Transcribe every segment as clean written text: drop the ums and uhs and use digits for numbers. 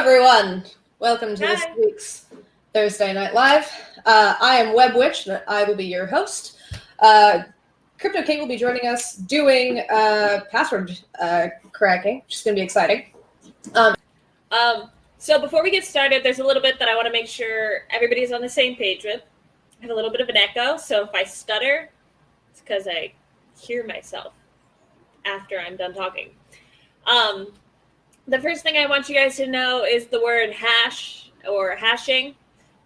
everyone. Welcome to this Hi. week's Thursday Night Live. I am Web Witch, and I will be your host. CryptoKait will be joining us doing password cracking, which is going to be exciting. So before we get started, there's a little bit that I want to make sure everybody's on the same page with. I have a little bit of an echo, so if I stutter, it's because I hear myself after I'm done talking. The first thing I want you guys to know is the word hash or hashing.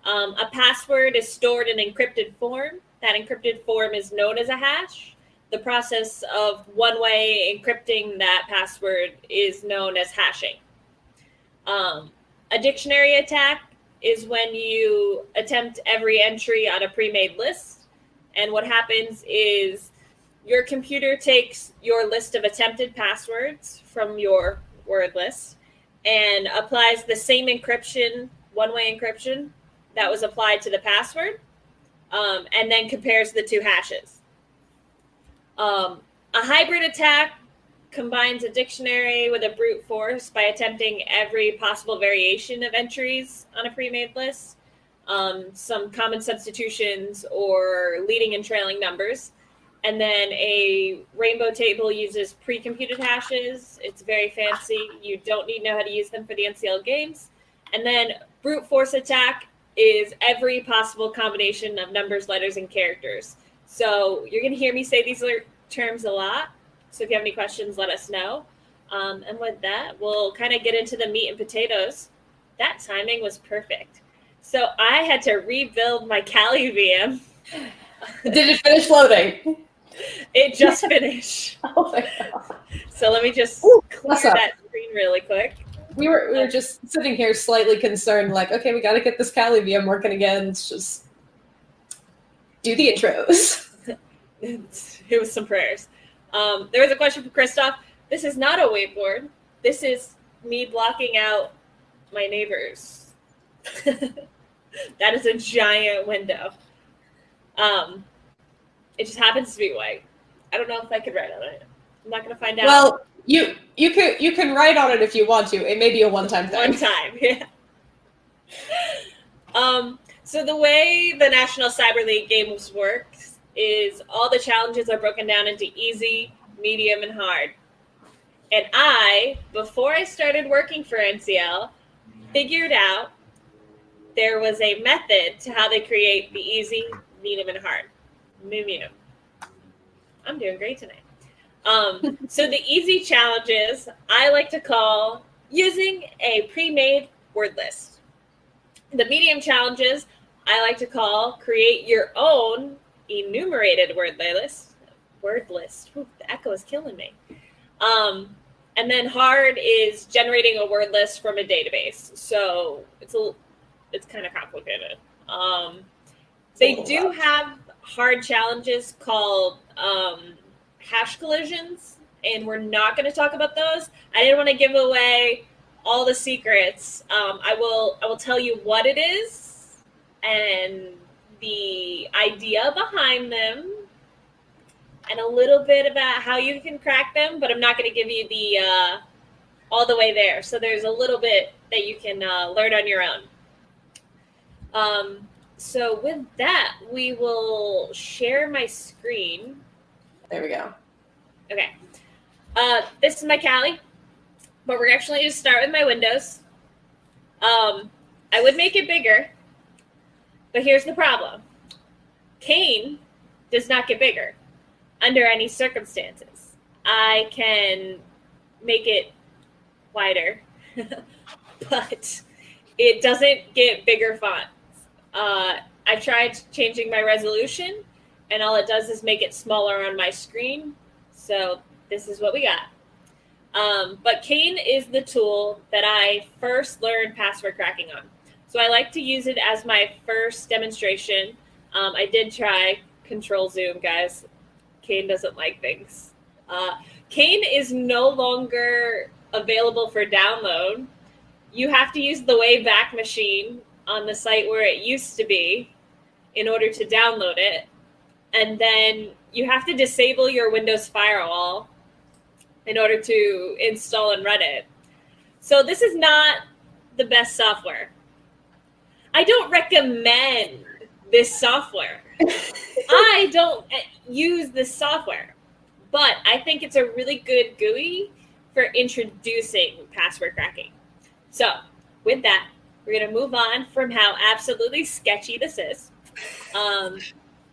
A password is stored in encrypted form. That encrypted form is known as a hash. The process of one-way encrypting that password is known as hashing. A dictionary attack is when you attempt every entry on a pre-made list. And what happens is your computer takes your list of attempted passwords from your word list and applies the same encryption, one-way encryption, that was applied to the password, and then compares the two hashes. A hybrid attack combines a dictionary with a brute force by attempting every possible variation of entries on a pre-made list, some common substitutions or leading and trailing numbers. And then a rainbow table uses pre-computed hashes. It's very fancy. You don't need to know how to use them for the NCL games. And then brute force attack is every possible combination of numbers, letters, and characters. So you're going to hear me say these terms a lot. So if you have any questions, let us know. And with that, we'll kind of get into the meat and potatoes. That timing was perfect. So I had to rebuild my Kali VM. Did it finish loading? It just finished. Oh my God. So let me just clear that screen really quick. We were just sitting here slightly concerned, like, okay, we got to get this Kali VM working again. It's just do the intros. It was some prayers. There was a question from Christoph. This is not a whiteboard. This is me blocking out my neighbors. That is a giant window. It just happens to be white. I don't know if I could write on it. I'm not going to find out. Well, you can write on it if you want to. It may be a one-time thing. One time, yeah. So the way the National Cyber League games works is all the challenges are broken down into easy, medium, and hard. And I, before I started working for NCL, figured out there was a method to how they create the easy, medium, and hard. Medium. I'm doing great tonight. So the easy challenges I like to call using a pre-made word list. The medium challenges I like to call create your own enumerated word list. Ooh, the echo is killing me. And then hard is generating a word list from a database. So it's kind of complicated. They do have hard challenges called hash collisions, and we're not going to talk about those. I didn't want to give away all the secrets. I will tell you what it is and the idea behind them and a little bit about how you can crack them, but I'm not going to give you the all the way there. So there's a little bit that you can learn on your own. So with that, we will share my screen. There we go. Okay. This is my Kali, but we're actually going to start with my Windows. I would make it bigger, but here's the problem. Cain does not get bigger under any circumstances. I can make it wider, but it doesn't get bigger fonts. I've tried changing my resolution, and all it does is make it smaller on my screen. So this is what we got. But Cain is the tool that I first learned password cracking on. So I like to use it as my first demonstration. I did try Control Zoom, guys. Cain doesn't like things. Cain is no longer available for download. You have to use the Wayback Machine on the site where it used to be in order to download it. And then you have to disable your Windows firewall in order to install and run it. So this is not the best software. I don't recommend this software. I don't use this software, but I think it's a really good GUI for introducing password cracking. So with that, we're going to move on from how absolutely sketchy this is. I'm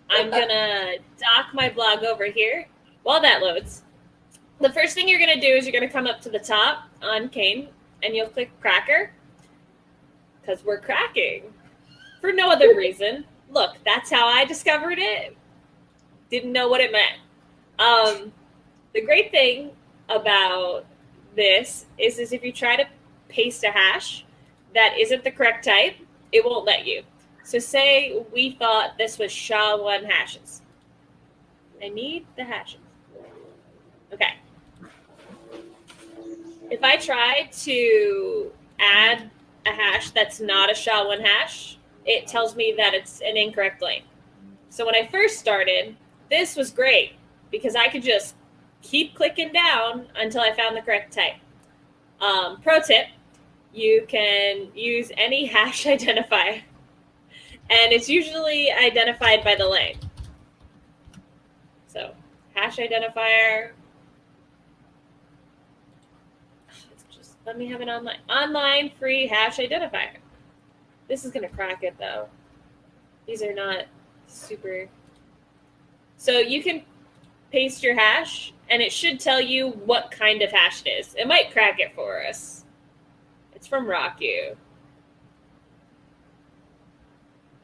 going to dock my blog over here while that loads. The first thing you're going to do is you're going to come up to the top on Cain, and you'll click Cracker, because we're cracking for no other reason. Look, that's how I discovered it. Didn't know what it meant. The great thing about this is if you try to paste a hash that isn't the correct type, it won't let you. So say we thought this was SHA-1 hashes. I need the hashes. Okay. If I try to add a hash that's not a SHA-1 hash, it tells me that it's an incorrect lane. So when I first started, this was great because I could just keep clicking down until I found the correct type. Pro tip, you can use any hash identifier, and it's usually identified by the lane. So hash identifier, just let me have an online free hash identifier. This is going to crack it, though. These are not super. So you can paste your hash, and it should tell you what kind of hash it is. It might crack it for us. It's from RockU.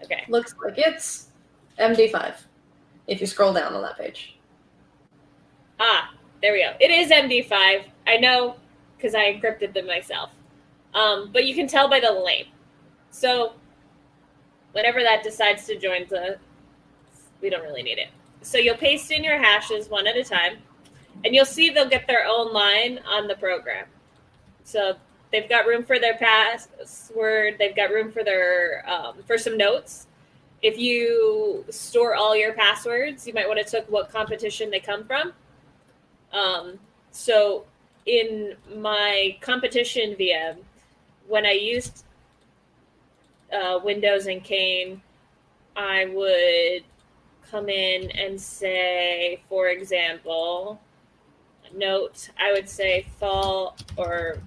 Okay. Looks like it's MD5, if you scroll down on that page. Ah, there we go. It is MD5. I know because I encrypted them myself. But you can tell by the lane. So whenever that decides to join we don't really need it. So you'll paste in your hashes one at a time, and you'll see they'll get their own line on the program. So they've got room for their password. They've got room for their for some notes. If you store all your passwords, you might want to check what competition they come from. So in my competition VM, when I used Windows and Cain, I would come in and say, for example, note, I would say fall or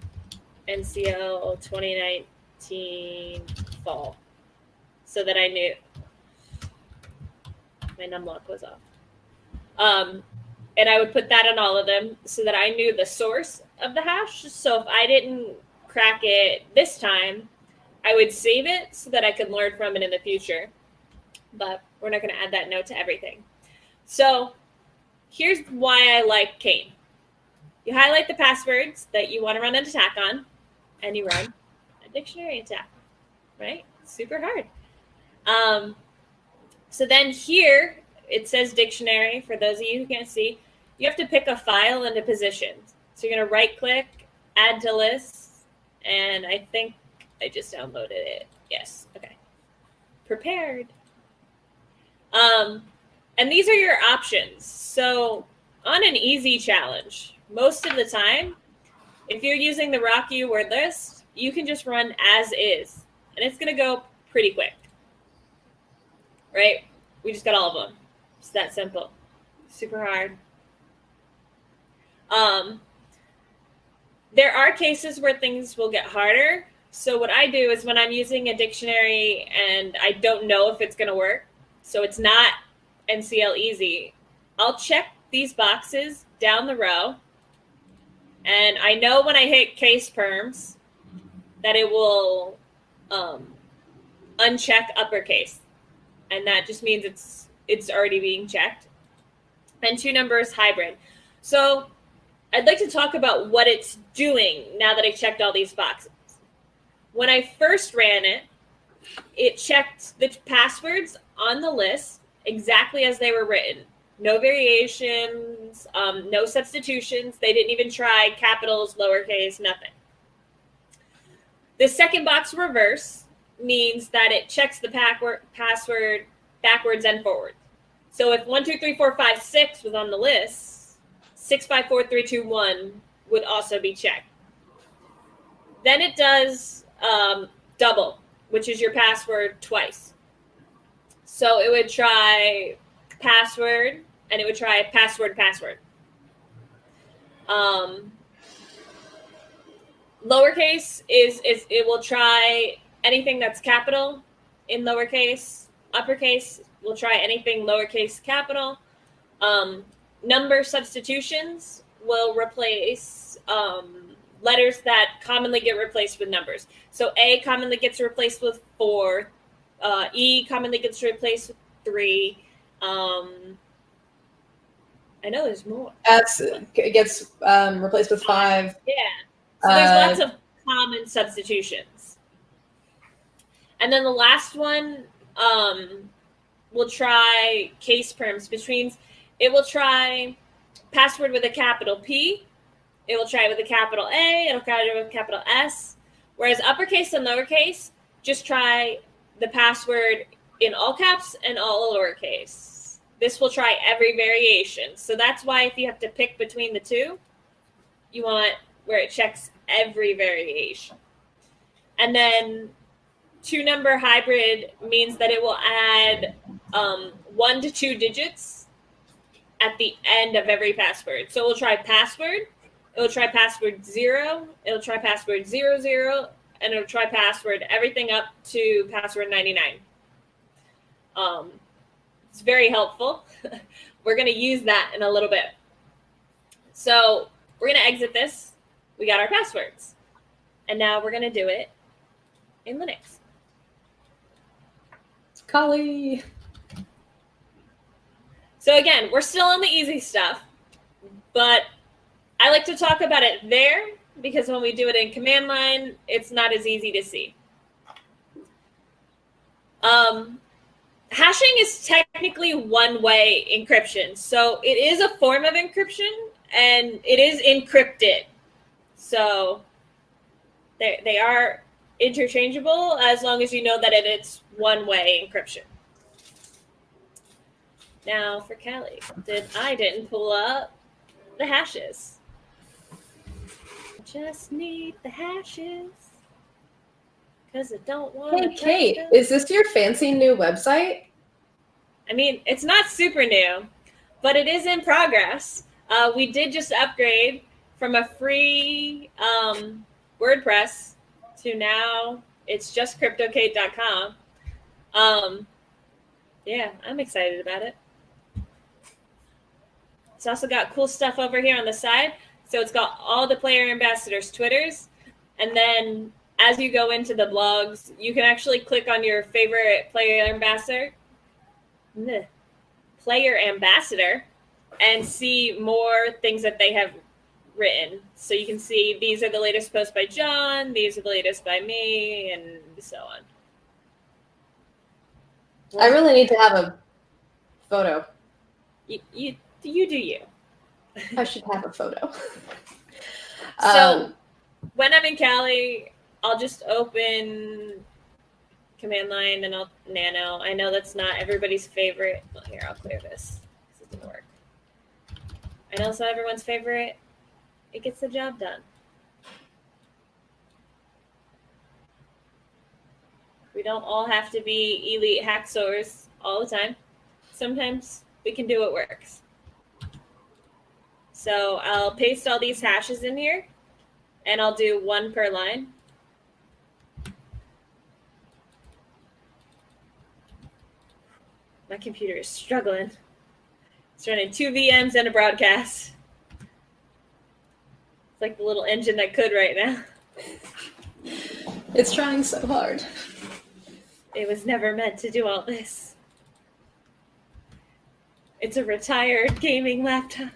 NCL 2019 fall, so that I knew my numlock was off. And I would put that on all of them so that I knew the source of the hash. So if I didn't crack it this time, I would save it so that I could learn from it in the future. But we're not going to add that note to everything. So here's why I like Cain. You highlight the passwords that you want to run an attack on, and you run a dictionary attack, right? Super hard. So then here, it says dictionary. For those of you who can't see, you have to pick a file into positions. So you're going to right-click, add to list, and I think I just downloaded it. Yes, okay. Prepared. And these are your options. So on an easy challenge, most of the time, if you're using the RockU word list, you can just run as is, and it's going to go pretty quick, right? We just got all of them. It's that simple. Super hard. There are cases where things will get harder. So what I do is when I'm using a dictionary and I don't know if it's going to work, so it's not NCL easy, I'll check these boxes down the row, and I know when I hit case perms that it will uncheck uppercase, and that just means it's already being checked. And two numbers hybrid. So I'd like to talk about what it's doing now that I checked all these boxes. When I first ran it, it checked the passwords on the list exactly as they were written. No variations, no substitutions. They didn't even try capitals, lowercase, nothing. The second box, reverse, means that it checks the password backwards and forward. So if 1, 2, 3, 4, 5, 6 was on the list, 6, 5, 4, 3, 2, 1 would also be checked. Then it does double, which is your password twice. So it would try password, and it would try password. Lowercase is it will try anything that's capital in lowercase. Uppercase will try anything lowercase capital. Number substitutions will replace letters that commonly get replaced with numbers. So A commonly gets replaced with 4. E commonly gets replaced with 3. I know there's more. It gets replaced with 5. Yeah. So there's lots of common substitutions. And then the last one will try case perms, which means it will try password with a capital P. It will try it with a capital A. It'll try it with a capital S. Whereas uppercase and lowercase just try the password in all caps and all lowercase. This will try every variation. So that's why if you have to pick between the two, you want where it checks every variation. And then 2-number hybrid means that it will add 1 to 2 digits at the end of every password. So it will try password, it will try password 0, it will try password 00, and it will try password everything up to password 99. It's very helpful. We're going to use that in a little bit. So we're going to exit this. We got our passwords. And now we're going to do it in Linux. It's Kali. So again, we're still on the easy stuff, but I like to talk about it there because when we do it in command line, it's not as easy to see. Hashing is technically one-way encryption. So it is a form of encryption, and it is encrypted. So they are interchangeable as long as you know that it's one-way encryption. Now for Callie, I didn't pull up the hashes. Just need the hashes because I don't want to. Hey, Kate, is this your fancy new website? I mean, it's not super new, but it is in progress. We did just upgrade from a free WordPress to now it's just CryptoKait.com. Yeah, I'm excited about it. It's also got cool stuff over here on the side. So it's got all the player ambassadors' Twitters. And then as you go into the blogs, you can actually click on your favorite player ambassador and see more things that they have written. So you can see these are the latest posts by John, these are the latest by me, and so on. I really need to have a photo. You do you. I should have a photo. So when I'm in Cali, I'll just open command line and I'll nano. I know that's not everybody's favorite. Well, here, I'll clear this. This doesn't work. I know it's not everyone's favorite. It gets the job done. We don't all have to be elite hacksaws all the time. Sometimes we can do what works. So I'll paste all these hashes in here, and I'll do 1 per line. My computer is struggling. It's running 2 VMs and a broadcast. It's like the little engine that could right now. It's trying so hard. It was never meant to do all this. It's a retired gaming laptop.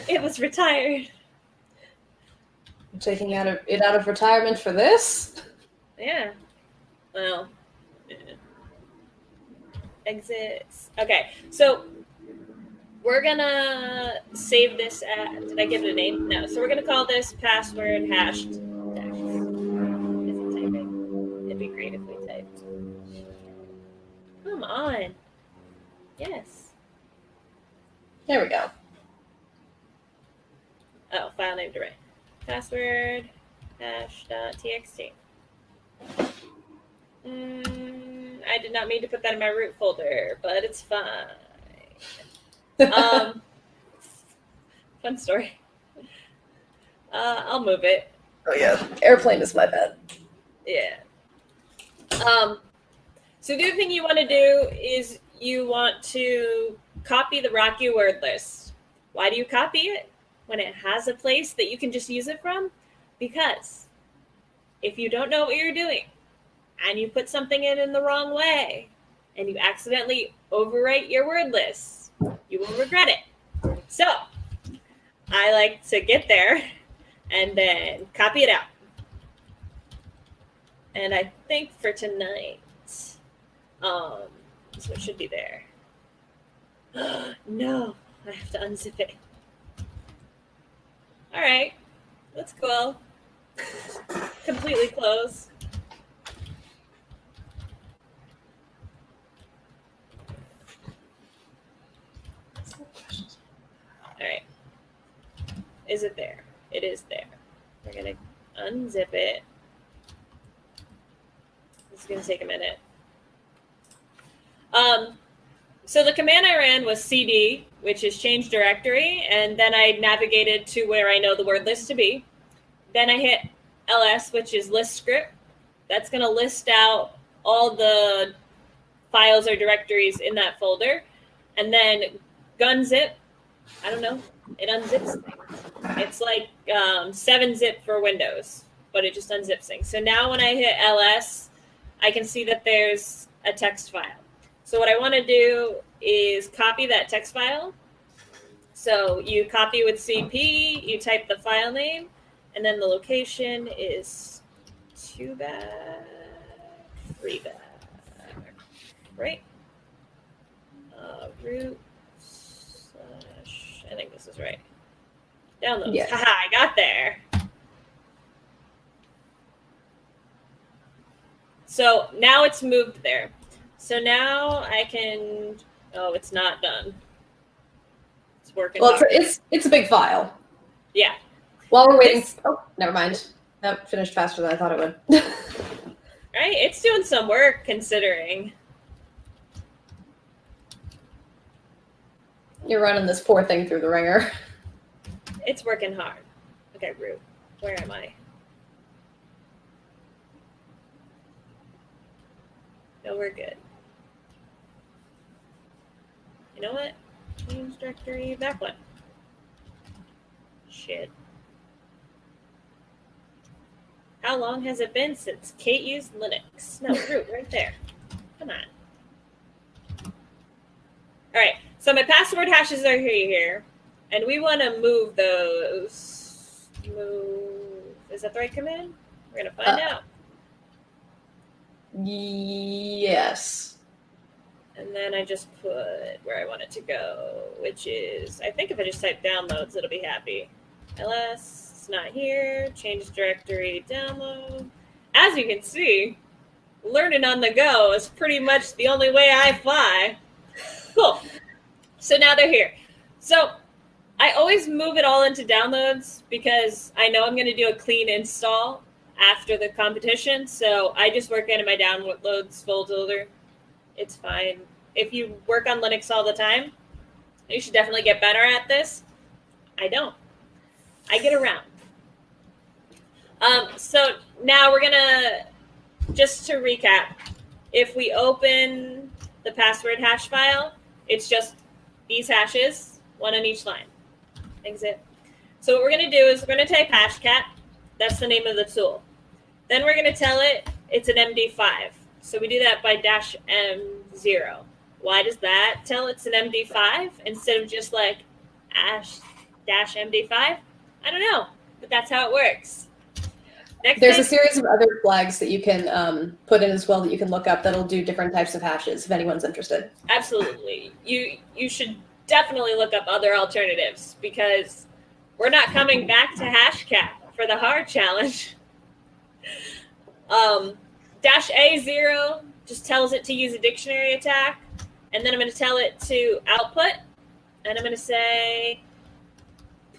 It was retired. I'm taking it out of retirement for this? Yeah. Well, exits. Okay, so we're gonna save this at, did I give it a name? No. So we're gonna call this password hashed. Is it typing? It'd be great if we typed. Come on. Yes. There we go. Oh, file name array. Password hash.txt. I did not mean to put that in my root folder, but it's fine. Fun story. I'll move it. Oh yeah, airplane is my bad. Yeah. So the other thing you want to do is you want to copy the Rocky word list. Why do you copy it when it has a place that you can just use it from? Because if you don't know what you're doing and you put something in the wrong way and you accidentally overwrite your word list, you will regret it. So I like to get there and then copy it out. And I think for tonight, so it should be there. No, I have to unzip it. All right, that's cool. Completely close. All right. Is it there? It is there. We're going to unzip it. It's going to take a minute. So the command I ran was cd, which is change directory, and then I navigated to where I know the word list to be. Then I hit ls, which is list script. That's going to list out all the files or directories in that folder. And then gunzip, I don't know, it unzips things. It's like 7-zip for Windows, but it just unzips things. So now when I hit ls, I can see that there's a text file. So what I want to do is copy that text file. So you copy with CP, you type the file name, and then the location is 2 back, 3 back, right? Root / I think this is right. Downloads. Yeah. Haha, I got there. So now it's moved there. So now I can, oh, it's not done. It's working. Well, it's a big file. Yeah. While we're waiting, oh, never mind. That finished faster than I thought it would. Right? It's doing some work considering. You're running this poor thing through the ringer. It's working hard. Okay, root. Where am I? No, we're good. You know what? Change directory, back one. Shit. How long has it been since Kate used Linux? No, root, right there. Come on. All right, so my password hashes are here, and we want to move those. Move. Is that the right command? We're going to find out. Yes. And then I just put where I want it to go, which is, I think if I just type downloads, it'll be happy. ls, it's not here. Change directory, download. As you can see, learning on the go is pretty much the only way I fly. Cool. So now they're here. So I always move it all into downloads because I know I'm going to do a clean install after the competition. So I just work into my downloads folder. It's fine. If you work on Linux all the time, you should definitely get better at this. I don't. I get around. So now we're going to, just to recap, if we open the password hash file, it's just these hashes, one on each line. Exit. So what we're going to do is we're going to type Hashcat. That's the name of the tool. Then we're going to tell it it's an MD5. So we do that by -M0. Why does that tell it's an MD5 instead of just like -MD5? I don't know, but that's how it works. There's a series of other flags that you can put in as well that you can look up that'll do different types of hashes if anyone's interested. Absolutely. You should definitely look up other alternatives because we're not coming back to Hashcat for the hard challenge. -A0 just tells it to use a dictionary attack, and then I'm going to tell it to output, and I'm going to say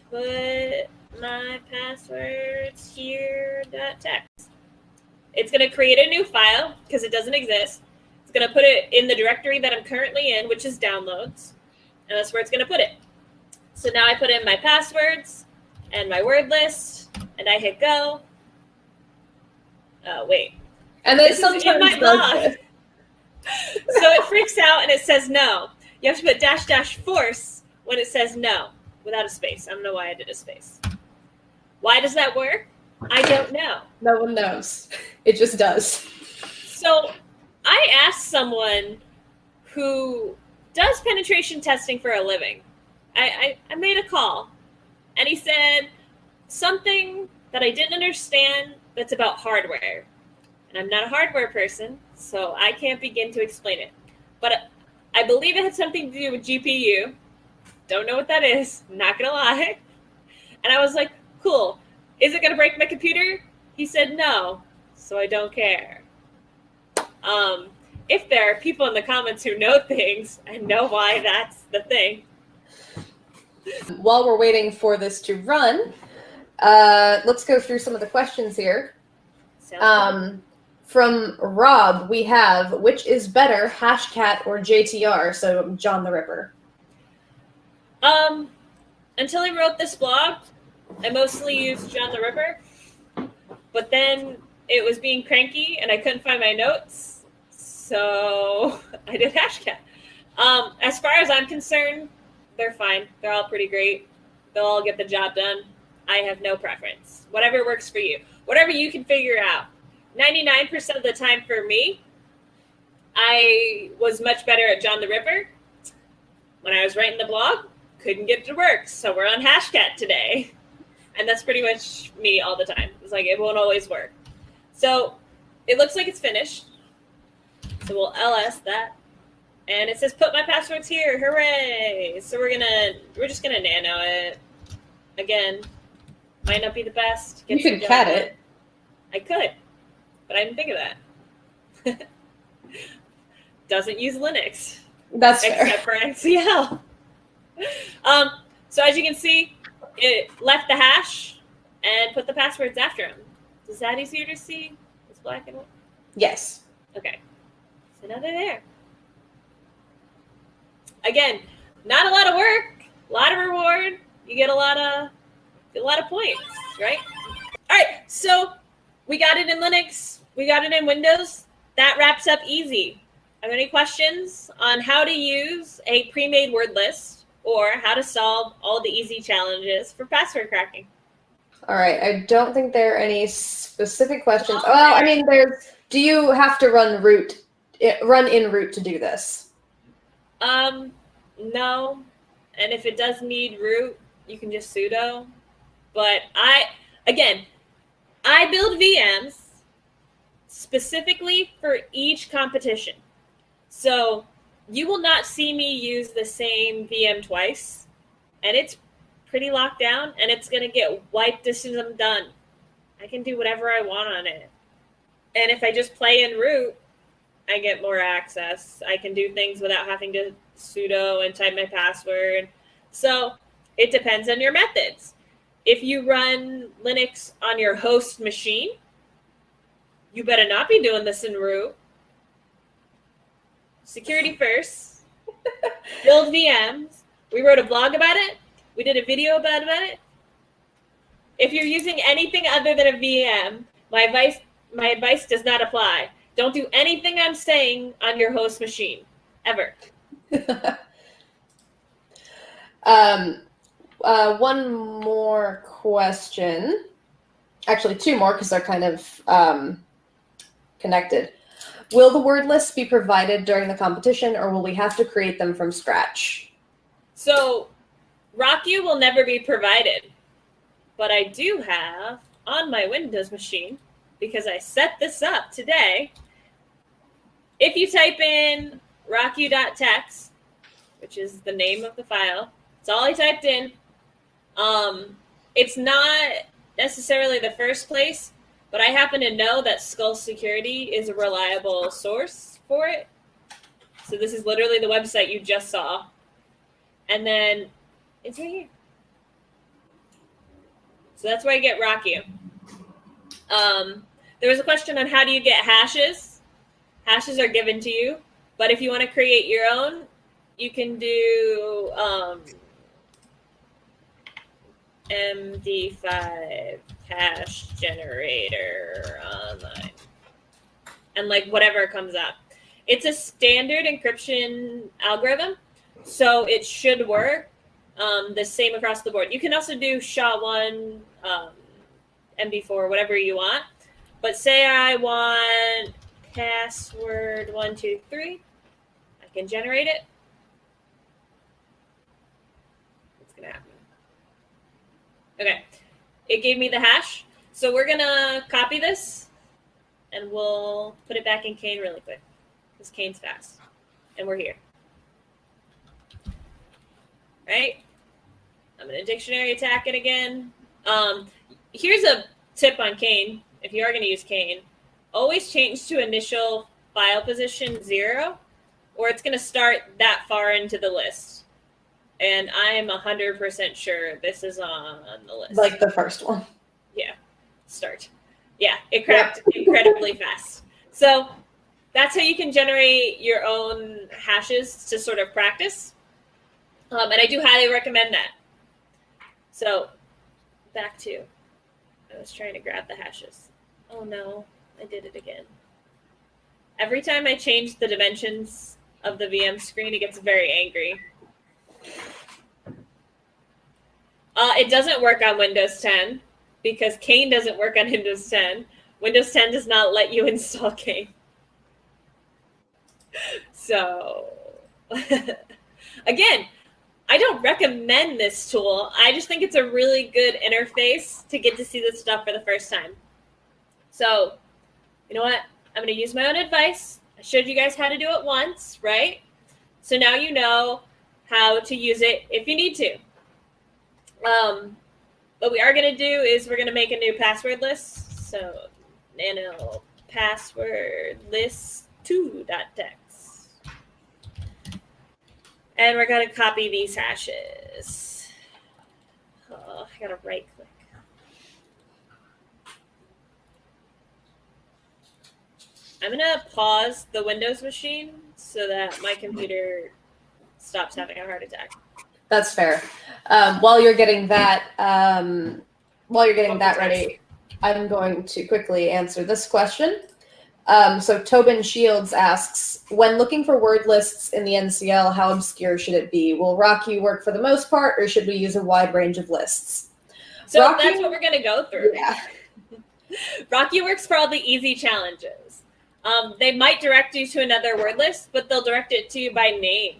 put my passwords here.txt. It's going to create a new file because it doesn't exist. It's going to put it in the directory that I'm currently in, which is downloads. And that's where it's going to put it. So now I put in my passwords and my word list, and I hit go. Oh, wait. And then This is in my blog. So it freaks out and it says no. You have to put -- force when it says no, without a space. I don't know why I did a space. Why does that work? I don't know. No one knows. It just does. So I asked someone who does penetration testing for a living. I made a call, and he said something that I didn't understand that's about hardware. And I'm not a hardware person, so I can't begin to explain it. But I believe it had something to do with GPU. Don't know what that is, not gonna lie. And I was like, cool. Is it gonna break my computer? He said no, so I don't care. If there are people in the comments who know things and know why that's the thing. While we're waiting for this to run, let's go through some of the questions here. From Rob, we have, which is better, Hashcat or JTR? So John the Ripper. Until I wrote this blog, I mostly used John the Ripper. But then it was being cranky and I couldn't find my notes. So I did Hashcat. As far as I'm concerned, they're fine. They're all pretty great. They'll all get the job done. I have no preference. Whatever works for you. Whatever you can figure out. 99% of the time for me, I was much better at John the Ripper. When I was writing the blog, couldn't get it to work. So we're on Hashcat today. And that's pretty much me all the time. It's like, it won't always work. So it looks like it's finished. So we'll ls that. And it says, put my passwords here. Hooray. So we're just gonna nano it. Again, might not be the best. You could cat it. I could, but I didn't think of that. Doesn't use Linux. That's fair. Except for NCL. So as you can see, it left the hash and put the passwords after them. Is that easier to see? It's black and white? Yes. Okay. So now they're there. Again, not a lot of work, a lot of reward. You get a lot of points, right? All right, so we got it in Linux. We got it in Windows. That wraps up easy. Are there any questions on how to use a pre-made word list or how to solve all the easy challenges for password cracking? All right, I don't think there are any specific questions. Well, I mean, do you have to run in root to do this? No. And if it does need root, you can just sudo. But I build VMs specifically for each competition. So you will not see me use the same VM twice. And it's pretty locked down, and it's going to get wiped as soon as I'm done. I can do whatever I want on it. And if I just play in root, I get more access. I can do things without having to sudo and type my password. So it depends on your methods. If you run Linux on your host machine, you better not be doing this in root. Security first. Build VMs. We wrote a blog about it. We did a video about it. If you're using anything other than a VM, my advice does not apply. Don't do anything I'm saying on your host machine, ever. One more question. Actually, two more because they're kind of connected. Will the word lists be provided during the competition, or will we have to create them from scratch? So, RockU will never be provided, but I do have on my Windows machine, because I set this up today, if you type in rocku.txt, which is the name of the file, it's all I typed in. It's not necessarily the first place, but I happen to know that Skull Security is a reliable source for it. So this is literally the website you just saw. And then it's right here. So that's where I get Rocky. There was a question on how do you get hashes. Hashes are given to you, but if you want to create your own, you can do MD5 hash generator online, and like whatever comes up. It's a standard encryption algorithm, so it should work the same across the board. You can also do SHA-1, MD4, whatever you want. But say I want password 123, I can generate it. What's gonna happen? Okay, it gave me the hash. So we're gonna copy this and we'll put it back in Cain really quick because Cain's fast and we're here. Right? I'm gonna dictionary attack it again. Here's a tip on Cain. If you are gonna use Cain, always change to initial file position 0 or it's gonna start that far into the list. And I am 100% sure this is on the list. Like the first one. Yeah, start. Yeah, it cracked incredibly fast. So that's how you can generate your own hashes to sort of practice. And I do highly recommend that. So back to, I was trying to grab the hashes. Oh no, I did it again. Every time I change the dimensions of the VM screen, it gets very angry. It doesn't work on Windows 10 because Cain doesn't work on Windows 10. Windows 10 does not let you install Cain. So, again, I don't recommend this tool. I just think it's a really good interface to get to see this stuff for the first time. So, you know what? I'm going to use my own advice. I showed you guys how to do it once, right? So now you know how to use it if you need to. What we are going to do is we're going to make a new password list. So nano password list 2.txt. And we're going to copy these hashes. Oh, I got to right click. I'm going to pause the Windows machine so that my computer stops having a heart attack. That's fair. While you're getting that, ready, I'm going to quickly answer this question. So Tobin Shields asks, when looking for word lists in the NCL, how obscure should it be? Will Rocky work for the most part, or should we use a wide range of lists? So Rocky, that's what we're going to go through. Yeah. Rocky works for all the easy challenges. They might direct you to another word list, but they'll direct it to you by name.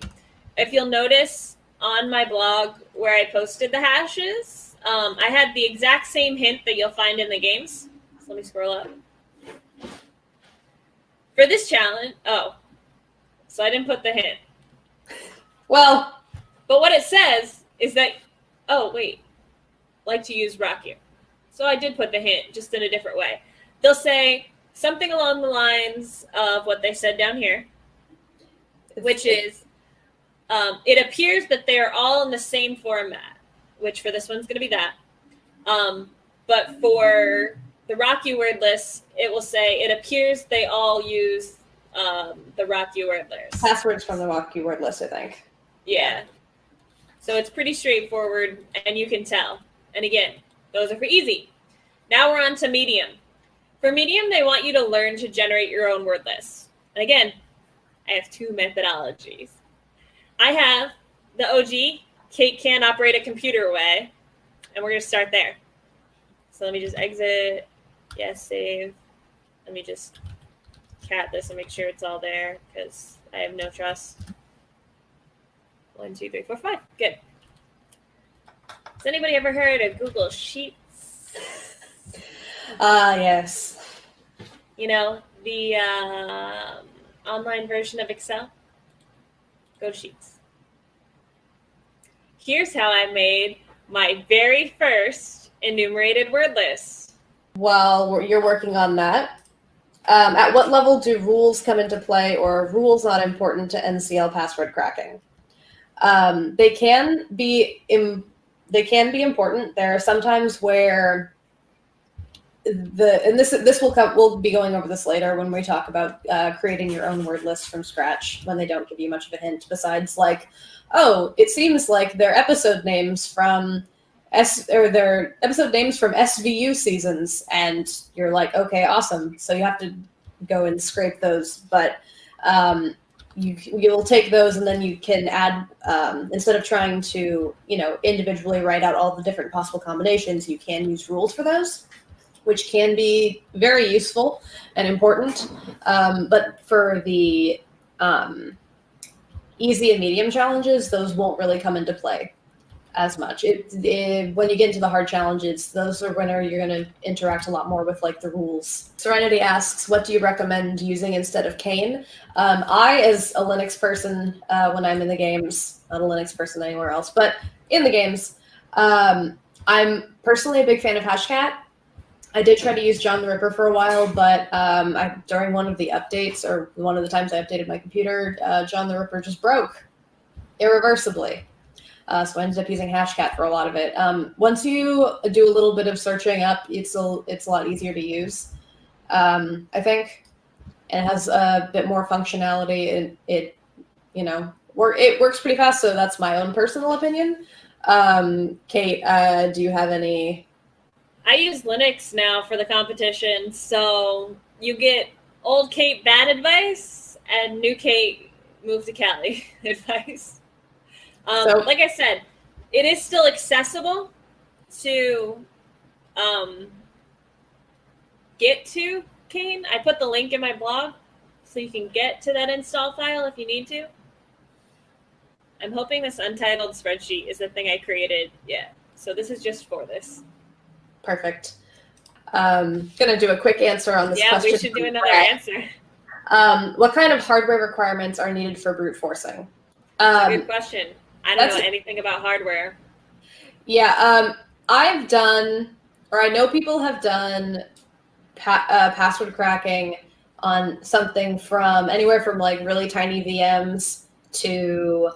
If you'll notice on my blog where I posted the hashes, I had the exact same hint that you'll find in the games. So let me scroll up. For this challenge, so I didn't put the hint. Well, but what it says is that, like to use Rocky. So I did put the hint, just in a different way. They'll say something along the lines of what they said down here, which is, it appears that they're all in the same format, which for this one's going to be that. But for the Rocky word list, it will say it appears they all use the Rocky word list. Passwords from the Rocky word list, I think. Yeah. So it's pretty straightforward, and you can tell. And again, those are for easy. Now we're on to medium. For medium, they want you to learn to generate your own word lists. And again, I have two methodologies. I have the OG, Kate can't operate a computer way, and we're going to start there. So let me just exit, yes, save. Let me just cat this and make sure it's all there because I have no trust. 1, 2, 3, 4, 5. Good. Has anybody ever heard of Google Sheets? Yes. You know, the online version of Excel? Go Sheets. Here's how I made my very first enumerated word list. While you're working on that, at what level do rules come into play, or are rules not important to NCL password cracking? They can be they can be important. There are some times where this will come. We'll be going over this later when we talk about creating your own word list from scratch when they don't give you much of a hint besides like, oh, it seems like their episode names from their episode names from SVU seasons, and you're like, okay, awesome. So you have to go and scrape those, but you'll take those and then you can add instead of trying to individually write out all the different possible combinations, you can use rules for those, which can be very useful and important. But for the easy and medium challenges, those won't really come into play as much. When you get into the hard challenges, those are when you're going to interact a lot more with like the rules. Serenity asks, what do you recommend using instead of Cain? I, as a Linux person, when I'm in the games, not a Linux person anywhere else, but in the games, I'm personally a big fan of Hashcat. I did try to use John the Ripper for a while, but during one of the updates, or one of the times I updated my computer, John the Ripper just broke irreversibly. So I ended up using Hashcat for a lot of it. Once you do a little bit of searching up, it's a lot easier to use, I think. And it has a bit more functionality. It works pretty fast, so that's my own personal opinion. Kate, do you have any? I use Linux now for the competition, so you get old Kate bad advice and new Kate move to Cali advice. Like I said, it is still accessible to get to Cain. I put the link in my blog so you can get to that install file if you need to. I'm hoping this untitled spreadsheet is the thing I created. Yeah, so this is just for this. Perfect. Gonna do a quick answer on this question. Yeah, we should do another answer. What kind of hardware requirements are needed for brute forcing? That's a good question. I don't know anything about hardware. Yeah, I've done, or I know people have done password cracking on something from anywhere from like really tiny VMs to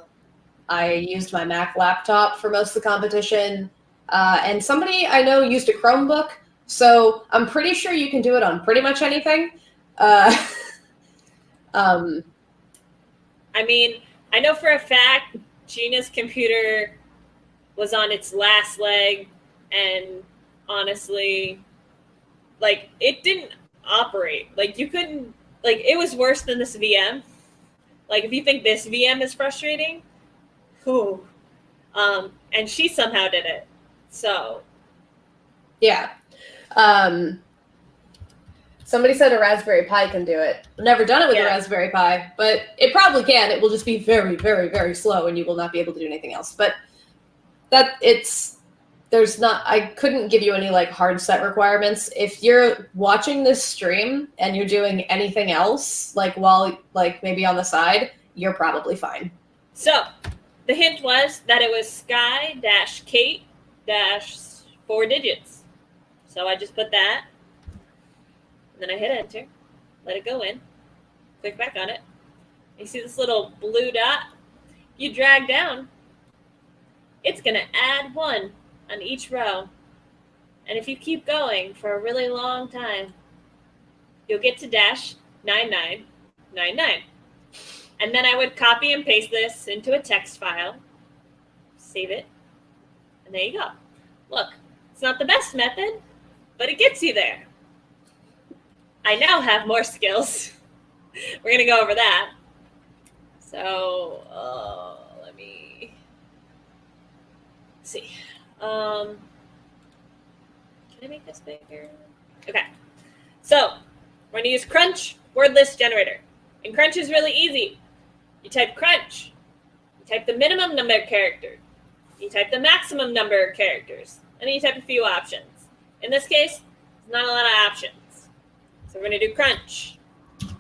I used my Mac laptop for most of the competition. And somebody I know used a Chromebook, so I'm pretty sure you can do it on pretty much anything. I mean, I know for a fact Gina's computer was on its last leg, and honestly, like, it didn't operate. Like, you couldn't, like, it was worse than this VM. Like, if you think this VM is frustrating, whew. And she somehow did it. So. Yeah. Somebody said a Raspberry Pi can do it. Never done it with a Raspberry Pi, but it probably can. It will just be very, very, very slow, and you will not be able to do anything else. But I couldn't give you any like hard set requirements. If you're watching this stream and you're doing anything else, like while like maybe on the side, you're probably fine. So the hint was that it was Sky-Kate-4 digits. So I just put that. And then I hit enter, let it go in, click back on it. You see this little blue dot? You drag down, it's going to add 1 on each row. And if you keep going for a really long time, you'll get to -9999. And then I would copy and paste this into a text file, save it, and there you go. Look, it's not the best method, but it gets you there. I now have more skills. We're going to go over that. So, let me see. Can I make this bigger? Okay. So, we're going to use Crunch word list generator. And Crunch is really easy. You type Crunch. You type the minimum number of characters. You type the maximum number of characters. And then you type a few options. In this case, there's not a lot of options. So we're going to do Crunch.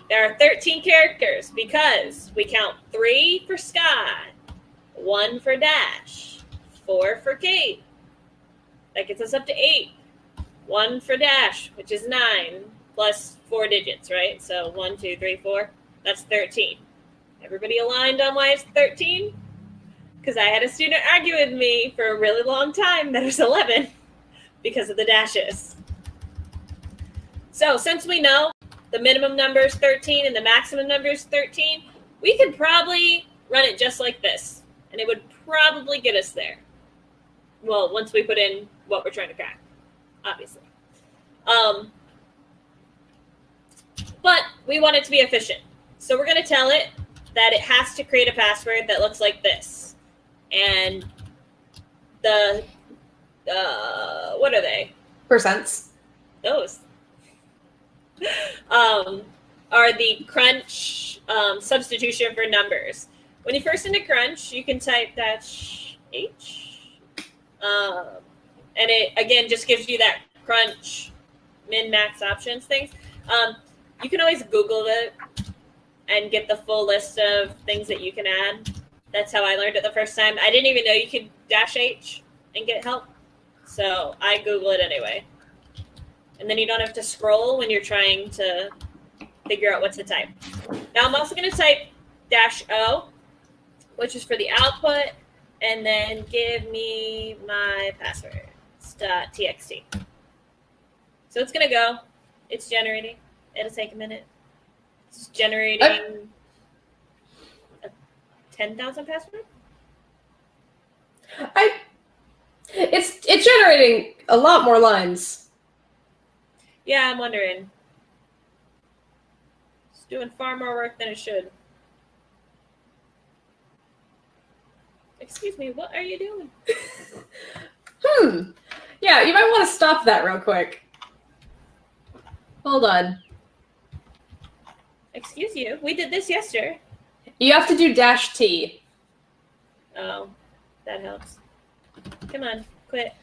There are 13 characters because we count 3 for Sky, 1 for Dash, 4 for Kate. That gets us up to 8. 1 for Dash, which is 9, plus 4 digits, right? So 1, 2, 3, 4. That's 13. Everybody aligned on why it's 13? because I had a student argue with me for a really long time that it was 11 because of the dashes. So since we know the minimum number is 13 and the maximum number is 13, we could probably run it just like this, and it would probably get us there. Well, once we put in what we're trying to crack, obviously. But we want it to be efficient. So we're going to tell it that it has to create a password that looks like this. And the, what are they? Percents. Those are the crunch substitution for numbers. When you first into crunch, you can type -H. And it, again, just gives you that crunch min-max options things. You can always Google it and get the full list of things that you can add. That's how I learned it the first time. I didn't even know you could -H and get help. So I Google it anyway. And then you don't have to scroll when you're trying to figure out what to type. Now I'm also going to type -O, which is for the output, and then give me my passwords.txt. So it's going to go. It's generating. It'll take a minute. It's generating a 10,000 password. It's generating a lot more lines. Yeah, I'm wondering. It's doing far more work than it should. Excuse me, what are you doing? Yeah, you might want to stop that real quick. Hold on. Excuse you, we did this yesterday. You have to do -T. Oh, that helps. Come on, quit.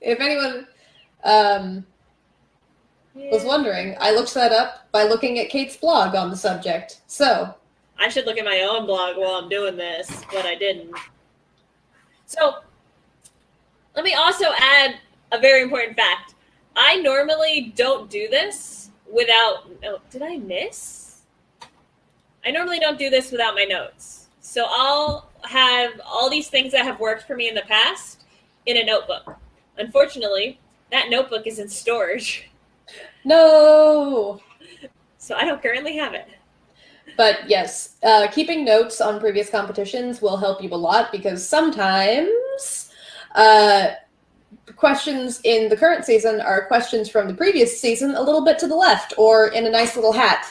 If anyone was wondering, I looked that up by looking at Kate's blog on the subject. So I should look at my own blog while I'm doing this, but I didn't. So let me also add a very important fact. I normally don't do this without, oh, did I miss? I normally don't do this without my notes. So I'll have all these things that have worked for me in the past in a notebook. Unfortunately, that notebook is in storage. no. So I don't currently have it. But yes, keeping notes on previous competitions will help you a lot because sometimes questions in the current season are questions from the previous season a little bit to the left or in a nice little hat.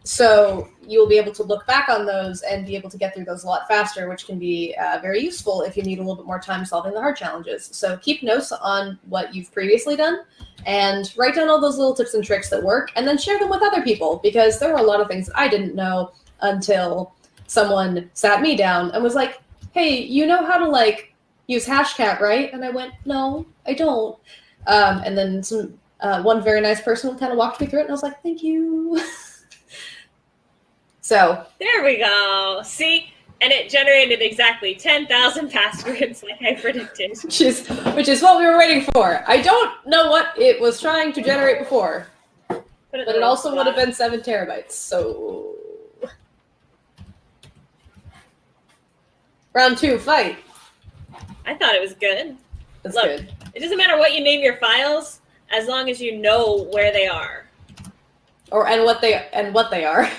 So you'll be able to look back on those and be able to get through those a lot faster, which can be very useful if you need a little bit more time solving the hard challenges. So keep notes on what you've previously done and write down all those little tips and tricks that work and then share them with other people because there were a lot of things that I didn't know until someone sat me down and was like, hey, you know how to like use Hashcat, right? And I went, no, I don't. And then one very nice person kind of walked me through it and I was like, thank you. So there we go. See? And it generated exactly 10,000 passwords like I predicted. Which is what we were waiting for. I don't know what it was trying to generate before, but it also would have been 7 terabytes. So round 2, fight. I thought it was good. That's Look, good. It doesn't matter what you name your files as long as you know where they are. And what they are.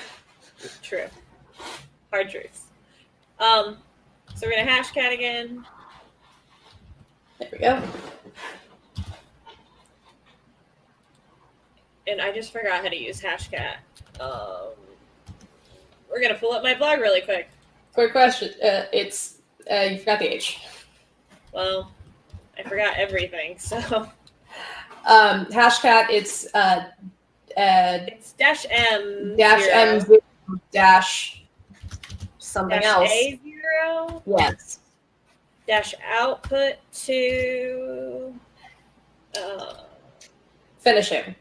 True. Hard truths. So we're gonna Hashcat again. There we go. And I just forgot how to use Hashcat. We're gonna pull up my blog really quick. Quick question. It's you forgot the H. Well, I forgot everything, so Hashcat, it's it's -M -M0 dash something else. -A0. Yes. -output to Finish him.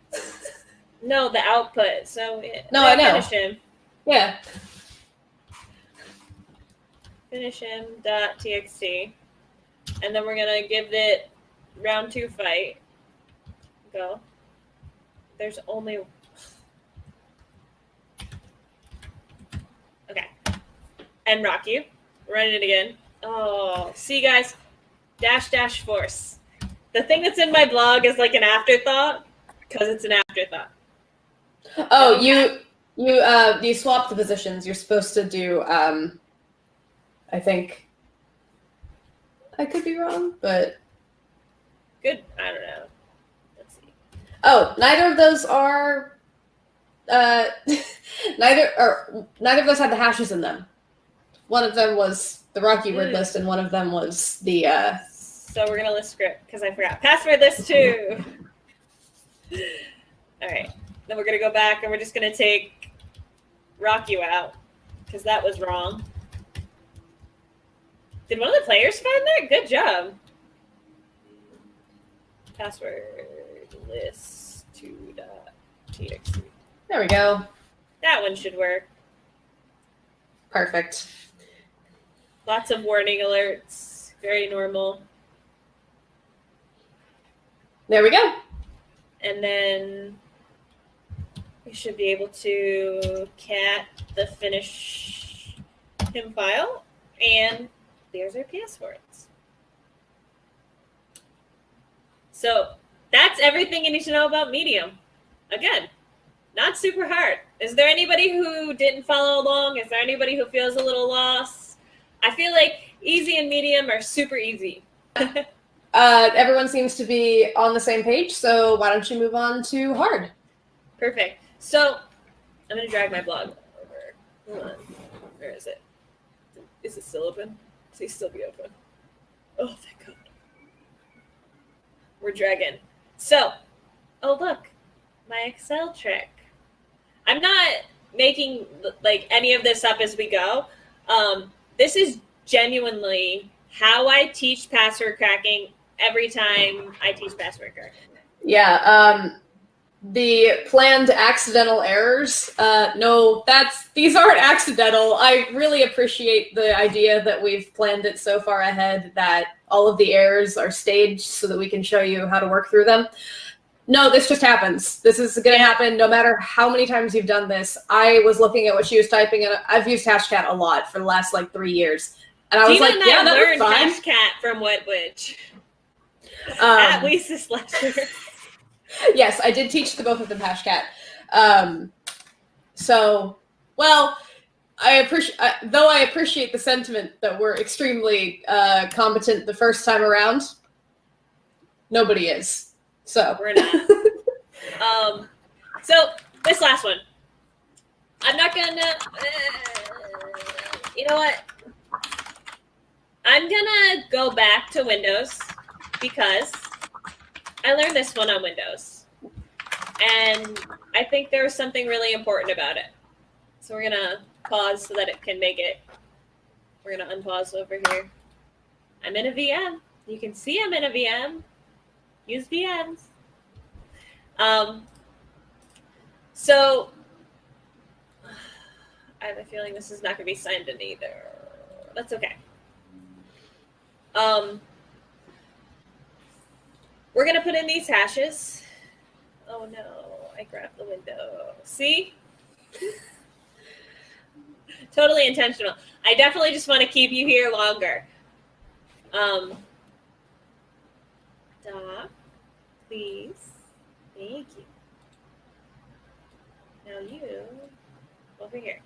no, the output. So I know. Finish him. Yeah. Finish him.txt. And then we're gonna give it round 2 fight. Go. There's only okay. and rock you. Run it again. Oh, see, guys, dash force. The thing that's in my blog is like an afterthought because it's an afterthought. Oh, okay. You swap the positions. You're supposed to do. I think. I could be wrong, but. Good. I don't know. Let's see. Oh, neither of those are. Neither of those had the hashes in them. One of them was the Rocky word list, and one of them was the. So we're gonna list script because I forgot password list too. All right, then we're gonna go back and we're just gonna take rock you out because that was wrong. Did one of the players find that? Good job. Password list 2.txt. There we go. That one should work. Perfect. Lots of warning alerts. Very normal. There we go. And then we should be able to cat the finish him file. And there's our passwords. So that's everything you need to know about Medium. Again, not super hard. Is there anybody who didn't follow along? Is there anybody who feels a little lost? I feel like easy and medium are super easy. Everyone seems to be on the same page, so why don't you move on to hard? Perfect. So I'm going to drag my blog over. Hold on. Where is it? Is it still open? Please still be open. Oh, thank God. We're dragging. So, oh, look. My Excel trick. I'm not making like any of this up as we go. This is genuinely how I teach password cracking every time I teach password cracking. Yeah, the planned accidental errors. No, these aren't accidental. I really appreciate the idea that we've planned it so far ahead that all of the errors are staged so that we can show you how to work through them. No, this just happens. This is going to happen no matter how many times you've done this. I was looking at what she was typing, and I've used Hashcat a lot for the last, 3 years. And I was like, yeah, that was fine. I learned Hashcat from Wetwitch. At Weesis Lecture. Yes, I did teach the both of them Hashcat. So, well, I appreciate the sentiment that we're extremely competent the first time around. Nobody is. So we're not. So this last one, I'm not gonna. You know what? I'm gonna go back to Windows because I learned this one on Windows, and I think there was something really important about it. So we're gonna pause so that it can make it. We're gonna unpause over here. I'm in a VM. You can see I'm in a VM. Use VMs. So I have a feeling this is not going to be signed in either. That's okay. We're going to put in these hashes. Oh no, I grabbed the window. See? Totally intentional. I definitely just want to keep you here longer. Doc, please. Thank you. Now you, over here.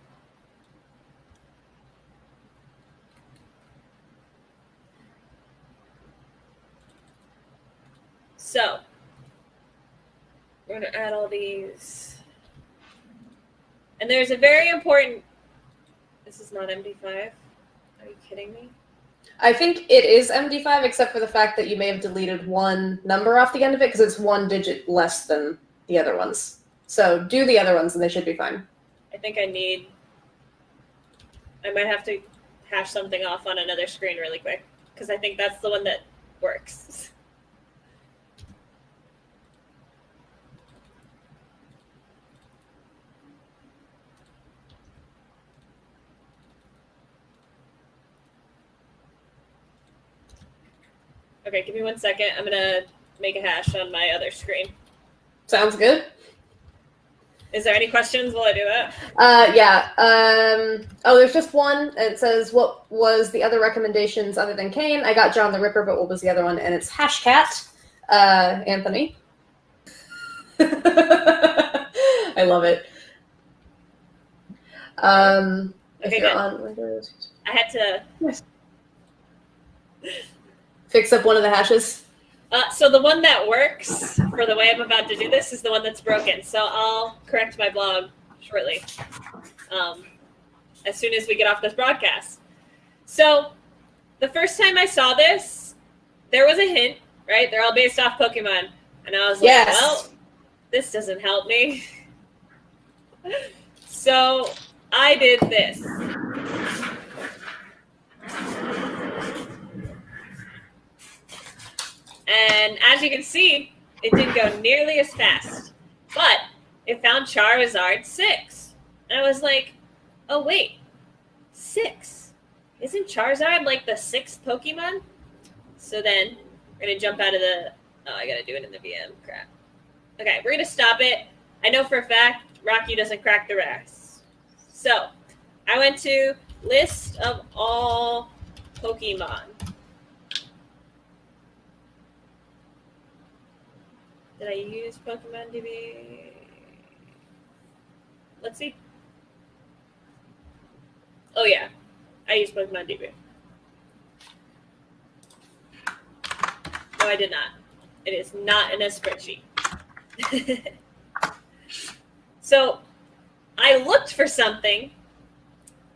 So, we're going to add all these. And there's a very important, this is not MD5. Are you kidding me? I think it is MD5, except for the fact that you may have deleted one number off the end of it because it's 1 digit less than the other ones. So do the other ones and they should be fine. I think I might have to hash something off on another screen really quick because I think that's the one that works. Okay, give me 1 second. I'm going to make a hash on my other screen. Sounds good. Is there any questions while I do that? Yeah. Oh, there's just one. It says, what was the other recommendations other than Cain? I got John the Ripper, but what was the other one? And it's Hashcat, Anthony. I love it. Okay, good. I had to fix up one of the hashes. So the one that works for the way I'm about to do this is the one that's broken. So I'll correct my blog shortly, as soon as we get off this broadcast. So the first time I saw this, there was a hint, right? They're all based off Pokemon. And I was like, yes. Well, this doesn't help me. So I did this. And as you can see, it didn't go nearly as fast. But it found Charizard 6. And I was like, oh, wait. 6? Isn't Charizard like the 6th Pokemon? So then we're going to jump out of the... Oh, I got to do it in the VM. Crap. Okay, we're going to stop it. I know for a fact Rocky doesn't crack the rest. So I went to list of all Pokemon. Did I use Pokemon DB? Let's see. Oh, yeah. I used Pokemon DB. No, I did not. It is not in a spreadsheet. So, I looked for something.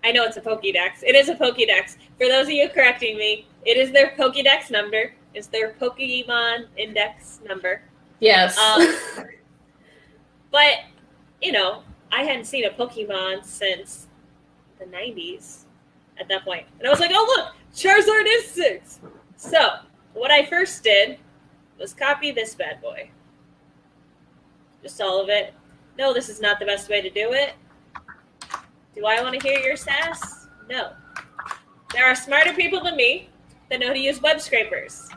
I know it's a Pokédex. It is a Pokédex. For those of you correcting me, it is their Pokédex number. It's their Pokemon index number. Yes. But, you know, I hadn't seen a Pokemon since the 90s at that point. And I was like, oh, look, Charizard is 6. So, what I first did was copy this bad boy. Just all of it. No, this is not the best way to do it. Do I want to hear your sass? No. There are smarter people than me that know how to use web scrapers.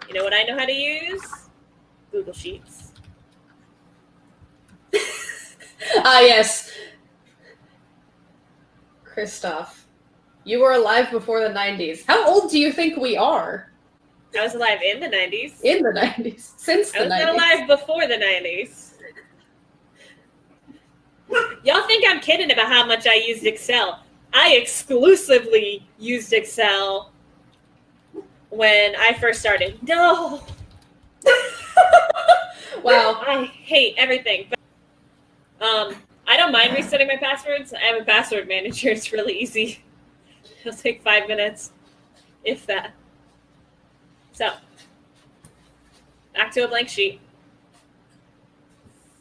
You know what I know how to use? Google Sheets. Yes. Christoph, you were alive before the 90s. How old do you think we are? I was alive in the 90s. In the 90s. Since the 90s. I was not alive before the 90s. Y'all think I'm kidding about how much I used Excel. I exclusively used Excel when I first started. No. Wow. I hate everything. But, I don't mind resetting my passwords. I have a password manager. It's really easy. It'll take 5 minutes, if that. So, back to a blank sheet.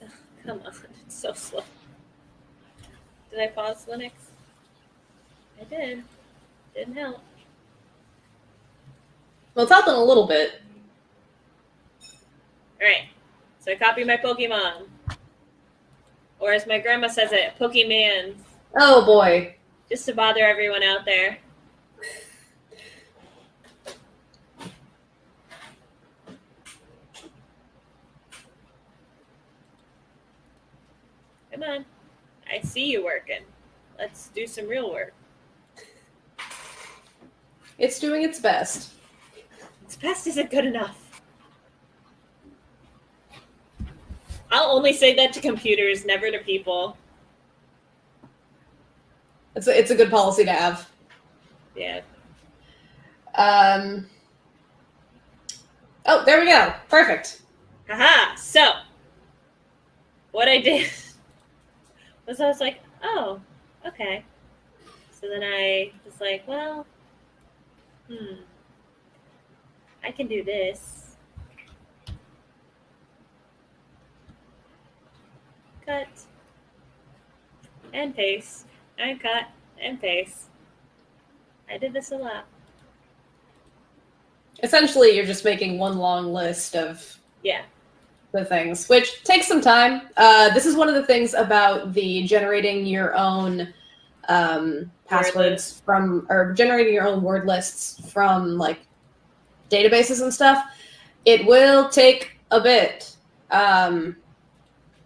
Oh, come on, it's so slow. Did I pause Linux? I did. Didn't help. Well, it's helping a little bit. All right. So I copy my Pokemon. Or as my grandma says it, Pokemans. Oh, boy. Just to bother everyone out there. Come on. I see you working. Let's do some real work. It's doing its best. Its best isn't good enough. I'll only say that to computers, never to people. It's a good policy to have. Yeah. Oh, there we go. Perfect. Haha. So, what I did was I was like, oh, okay. So then I was like, well, I can do this. Cut and paste and cut and paste. I did this a lot. Essentially, you're just making one long list of the things, which takes some time. This is one of the things about the generating your own passwords from, or generating your own word lists from like databases and stuff. It will take a bit.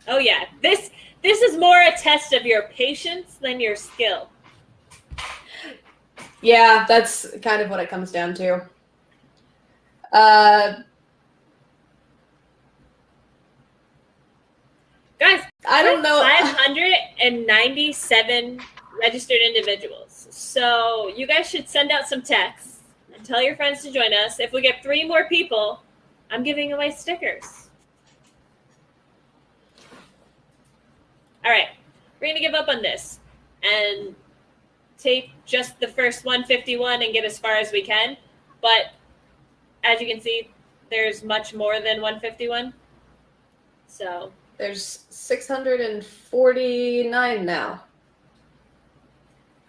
Oh yeah, this is more a test of your patience than your skill. Yeah, that's kind of what it comes down to. Guys, I don't know. 597 registered individuals. So you guys should send out some texts and tell your friends to join us. If we get 3 more people, I'm giving away stickers. All right, we're going to give up on this and take just the first 151 and get as far as we can. But as you can see, there's much more than 151. So there's 649 now.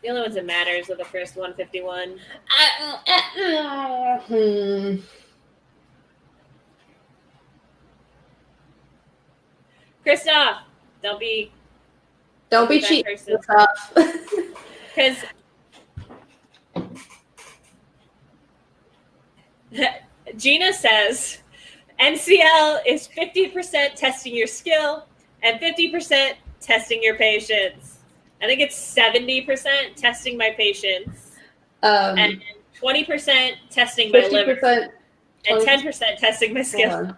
The only ones that matters are the first 151. Christoph, don't be cheating. Because Gina says NCL is 50% testing your skill and 50% testing your patience. I think it's 70% testing my patience and 20% testing my liver and 10% testing my skill.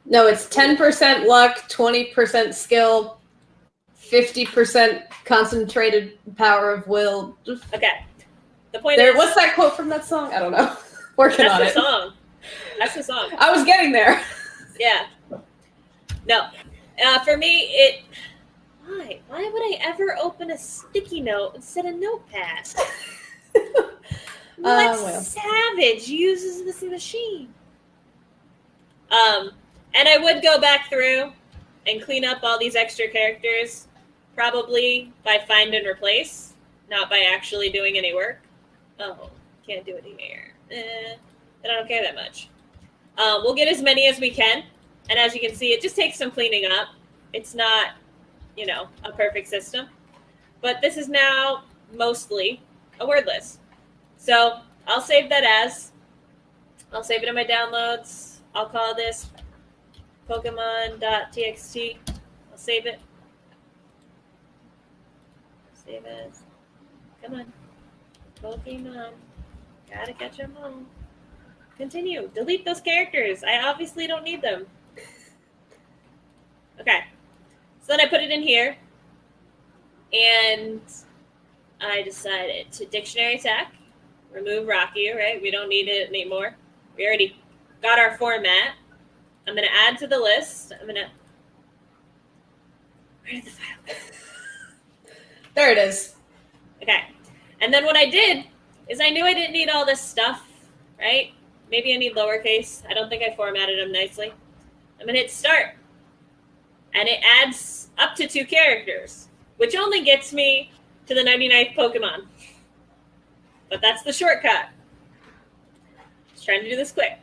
No, it's 10% luck, 20% skill, 50% concentrated power of will. Okay. The point is, what's that quote from that song? I don't know. Working on it. That's the song. I was getting there. Yeah. No. For me, why? Why would I ever open a sticky note instead of Notepad? What savage uses this machine? And I would go back through and clean up all these extra characters, probably by find and replace, not by actually doing any work. Oh, can't do it here. Then I don't care that much. We'll get as many as we can, and as you can see, it just takes some cleaning up. It's not, a perfect system, but this is now mostly a word list. So I'll save that I'll save it in my downloads. I'll call this Pokemon.txt. I'll save it. Save as. Come on. Pokemon. Gotta catch them all. Continue. Delete those characters. I obviously don't need them. Okay. So then I put it in here. And I decided to dictionary attack. Remove Rocky, right? We don't need it anymore. We already got our format. I'm going to add to the list. Where did the file go? There it is. Okay. And then what I did is I knew I didn't need all this stuff, right? Maybe I need lowercase. I don't think I formatted them nicely. I'm going to hit start. And it adds up to 2 characters, which only gets me to the 99th Pokemon. But that's the shortcut. Just trying to do this quick.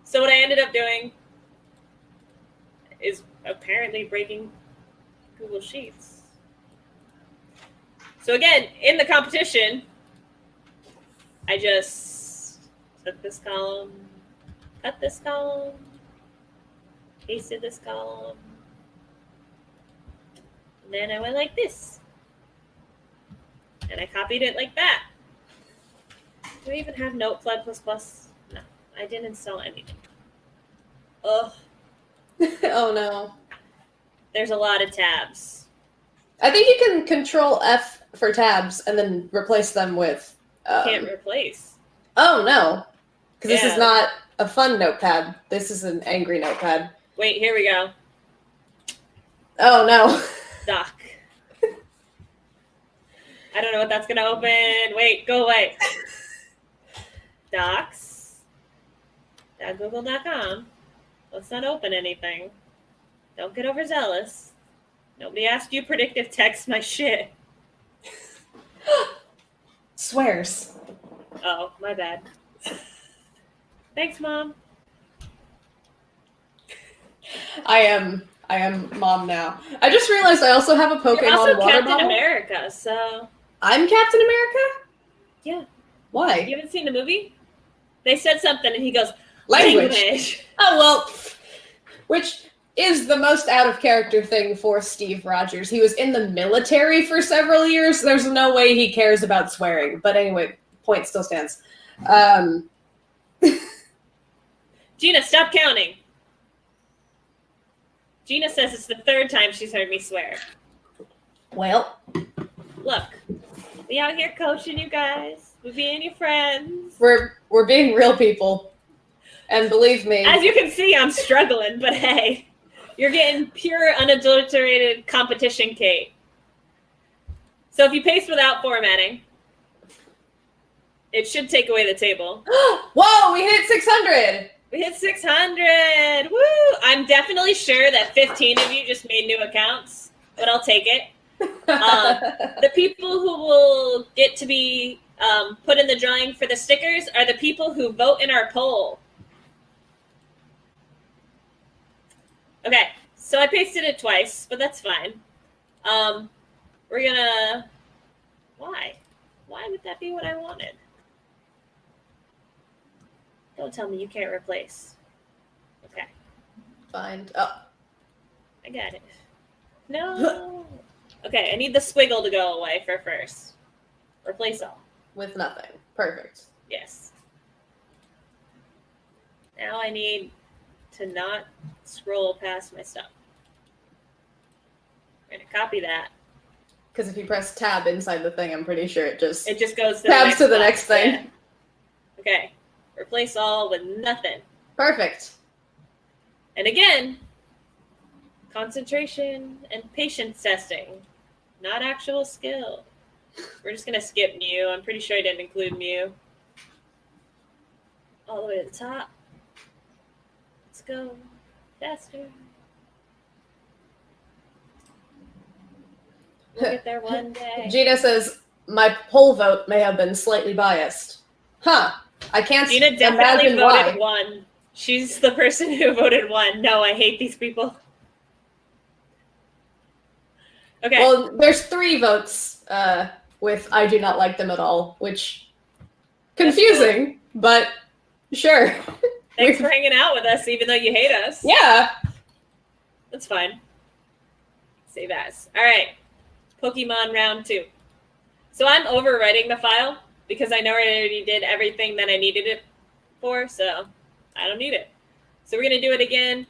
So what I ended up doing is apparently breaking Google Sheets. So again, in the competition, I just took this column, cut this column, pasted this column, and then I went like this. And I copied it like that. Do I even have Notepad++? No, I didn't install anything. Ugh. Oh no. There's a lot of tabs. I think you can Control F for tabs and then replace them with. Can't replace. Oh no, because this is not a fun notepad. This is an angry notepad. Wait, here we go. Oh no. Doc. I don't know what that's gonna open. Wait, go away. Docs.google.com. Let's not open anything. Don't get overzealous. Nobody asked you predictive text my shit. Swears. Oh, my bad. Thanks, Mom. I am Mom now. I just realized I also have a Pokemon You're also water Captain bottle. America, so. I'm Captain America? Yeah. Why? You haven't seen the movie? They said something and he goes, Language. Oh, well, which is the most out of character thing for Steve Rogers. He was in the military for several years. There's no way he cares about swearing. But anyway, point still stands. Gina, stop counting. Gina says it's the third time she's heard me swear. Well, look, we out here coaching you guys. We're being your friends. We're being real people. And believe me. As you can see, I'm struggling, but hey, you're getting pure, unadulterated competition, Kate. So if you paste without formatting, it should take away the table. Whoa, we hit 600. We hit 600. Woo! I'm definitely sure that 15 of you just made new accounts, but I'll take it. The people who will get to be put in the drawing for the stickers are the people who vote in our poll. Okay, so I pasted it twice, but that's fine. We're gonna... Why? Why would that be what I wanted? Don't tell me you can't replace. Okay. Find. Oh. I got it. No. Okay, I need the squiggle to go away for first. Replace all. With nothing. Perfect. Yes. Now I need to not scroll past my stuff. I'm going to copy that. Because if you press tab inside the thing, I'm pretty sure it just goes to tabs to the next thing. Yeah. Okay. Replace all with nothing. Perfect. And again, concentration and patience testing, not actual skill. We're just going to skip Mew. I'm pretty sure I didn't include Mew. All the way to the top. Let's go faster. We'll get there one day. Gina says, my poll vote may have been slightly biased. Huh. I can't Gina definitely imagine voted why. 1. She's the person who voted 1. No, I hate these people. Okay. Well, there's 3 votes with I do not like them at all, which confusing, but sure. Thanks for hanging out with us, even though you hate us. Yeah. That's fine. Save as. All right. Pokemon round 2. So I'm overwriting the file because I know I already did everything that I needed it for, so I don't need it. So we're going to do it again.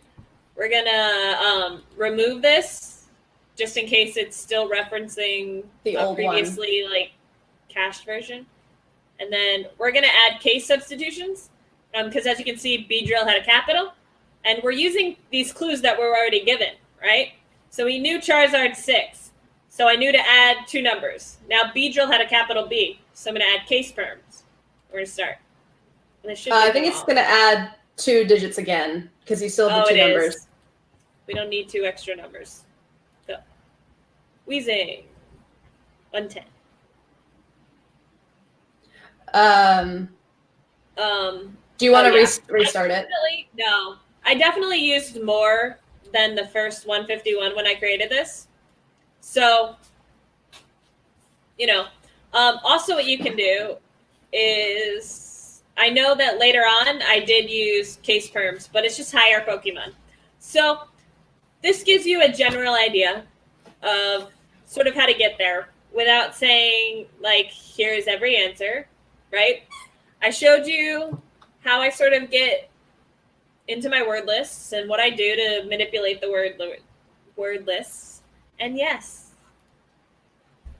We're going to remove this just in case it's still referencing the old previously like cached version. And then we're going to add case substitutions because as you can see, Beedrill had a capital. And we're using these clues that were already given, right? So we knew Charizard 6. So I knew to add 2 numbers. Now Beedrill had a capital B. So I'm going to add case perms. We're going to start. And I think it's going to add 2 digits again because you still have the 2 numbers. Is. We don't need 2 extra numbers. Go. Wheezing. 110. Do you want to restart it? No. I definitely used more than the first 151 when I created this. So, also what you can do is, I know that later on I did use case perms, but it's just higher Pokemon. So this gives you a general idea of sort of how to get there without saying, like, here's every answer, right? I showed you how I sort of get into my word lists and what I do to manipulate the word lists. And yes,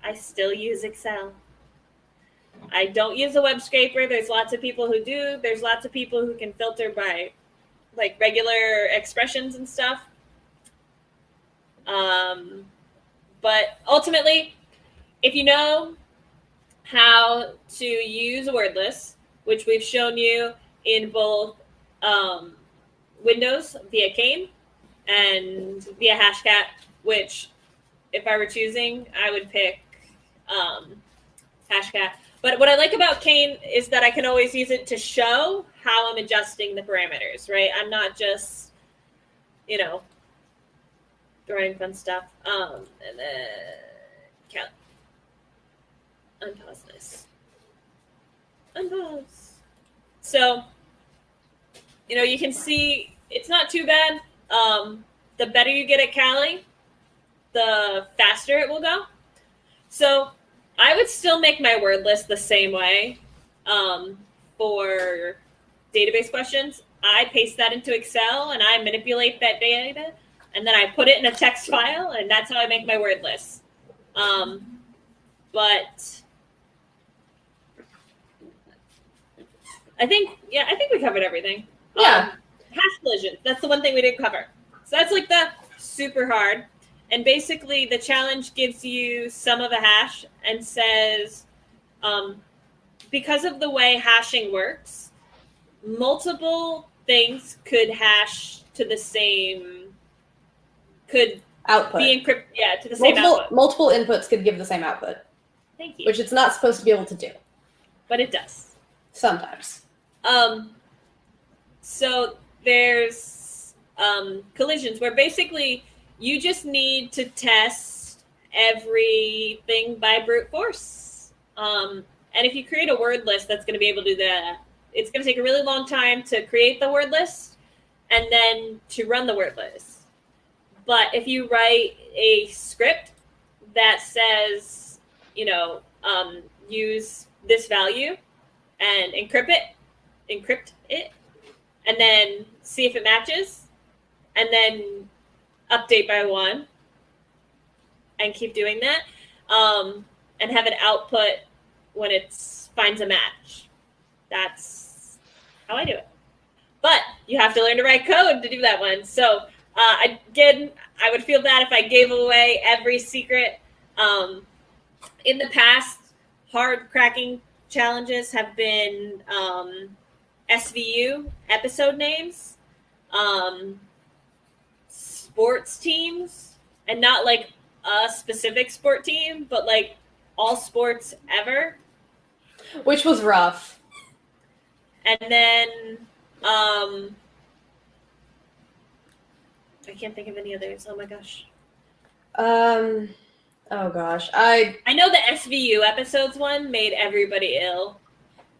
I still use Excel. I don't use a web scraper. There's lots of people who do. There's lots of people who can filter by like regular expressions and stuff. But ultimately, if you know how to use a word list, which we've shown you in both Windows via Cain and via Hashcat, which if I were choosing, I would pick Hashcat. But what I like about Cain is that I can always use it to show how I'm adjusting the parameters, right? I'm not just, throwing fun stuff. And then unpause this. Unpause. So, you can see it's not too bad. the better you get at Kali, the faster it will go. So I would still make my word list the same way for database questions. I paste that into Excel and I manipulate that data and then I put it in a text file, and that's how I make my word list. But I think we covered everything. Yeah. Hash collisions. That's the one thing we didn't cover. So that's like the super hard. And basically the challenge gives you sum of a hash and says, because of the way hashing works, multiple things could hash to the same, could output. Be encrypted, yeah, to the same output. Multiple inputs could give the same output. Thank you. Which it's not supposed to be able to do. But it does. Sometimes. So there's collisions where basically you just need to test everything by brute force. And if you create a word list that's going to be able to do that, it's going to take a really long time to create the word list and then to run the word list. But if you write a script that says, use this value and encrypt it, and then see if it matches, and then update by 1, and keep doing that, and have it output when it finds a match. That's how I do it. But you have to learn to write code to do that one. So again, I would feel bad if I gave away every secret. In the past, hard cracking challenges have been SVU episode names, sports teams, and not like a specific sport team, but like all sports ever. Which was rough. And then I can't think of any others. Oh my gosh. Oh gosh. I know the SVU episodes one made everybody ill.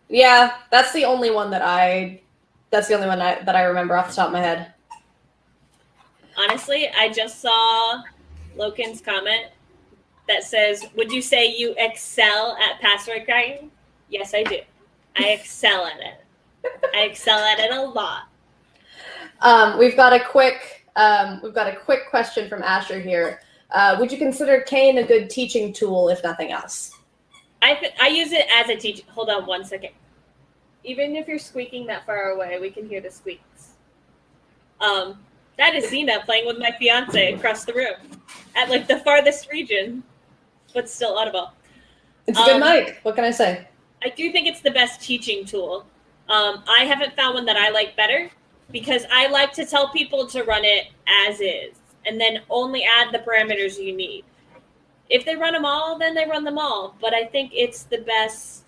Yeah, that's the only one that I remember off the top of my head. Honestly, I just saw Loken's comment that says, "Would you say you excel at password cracking?" Yes, I do. I excel at it. I excel at it a lot. We've got a quick question from Asher here. Would you consider Cain a good teaching tool, if nothing else? I use it as a teacher. Hold on 1 second. Even if you're squeaking that far away, we can hear the squeaks. That is Zena playing with my fiance across the room at like the farthest region, but still audible. It's a good mic. What can I say? I do think it's the best teaching tool. I haven't found one that I like better because I like to tell people to run it as is and then only add the parameters you need. If they run them all, then they run them all. But I think it's the best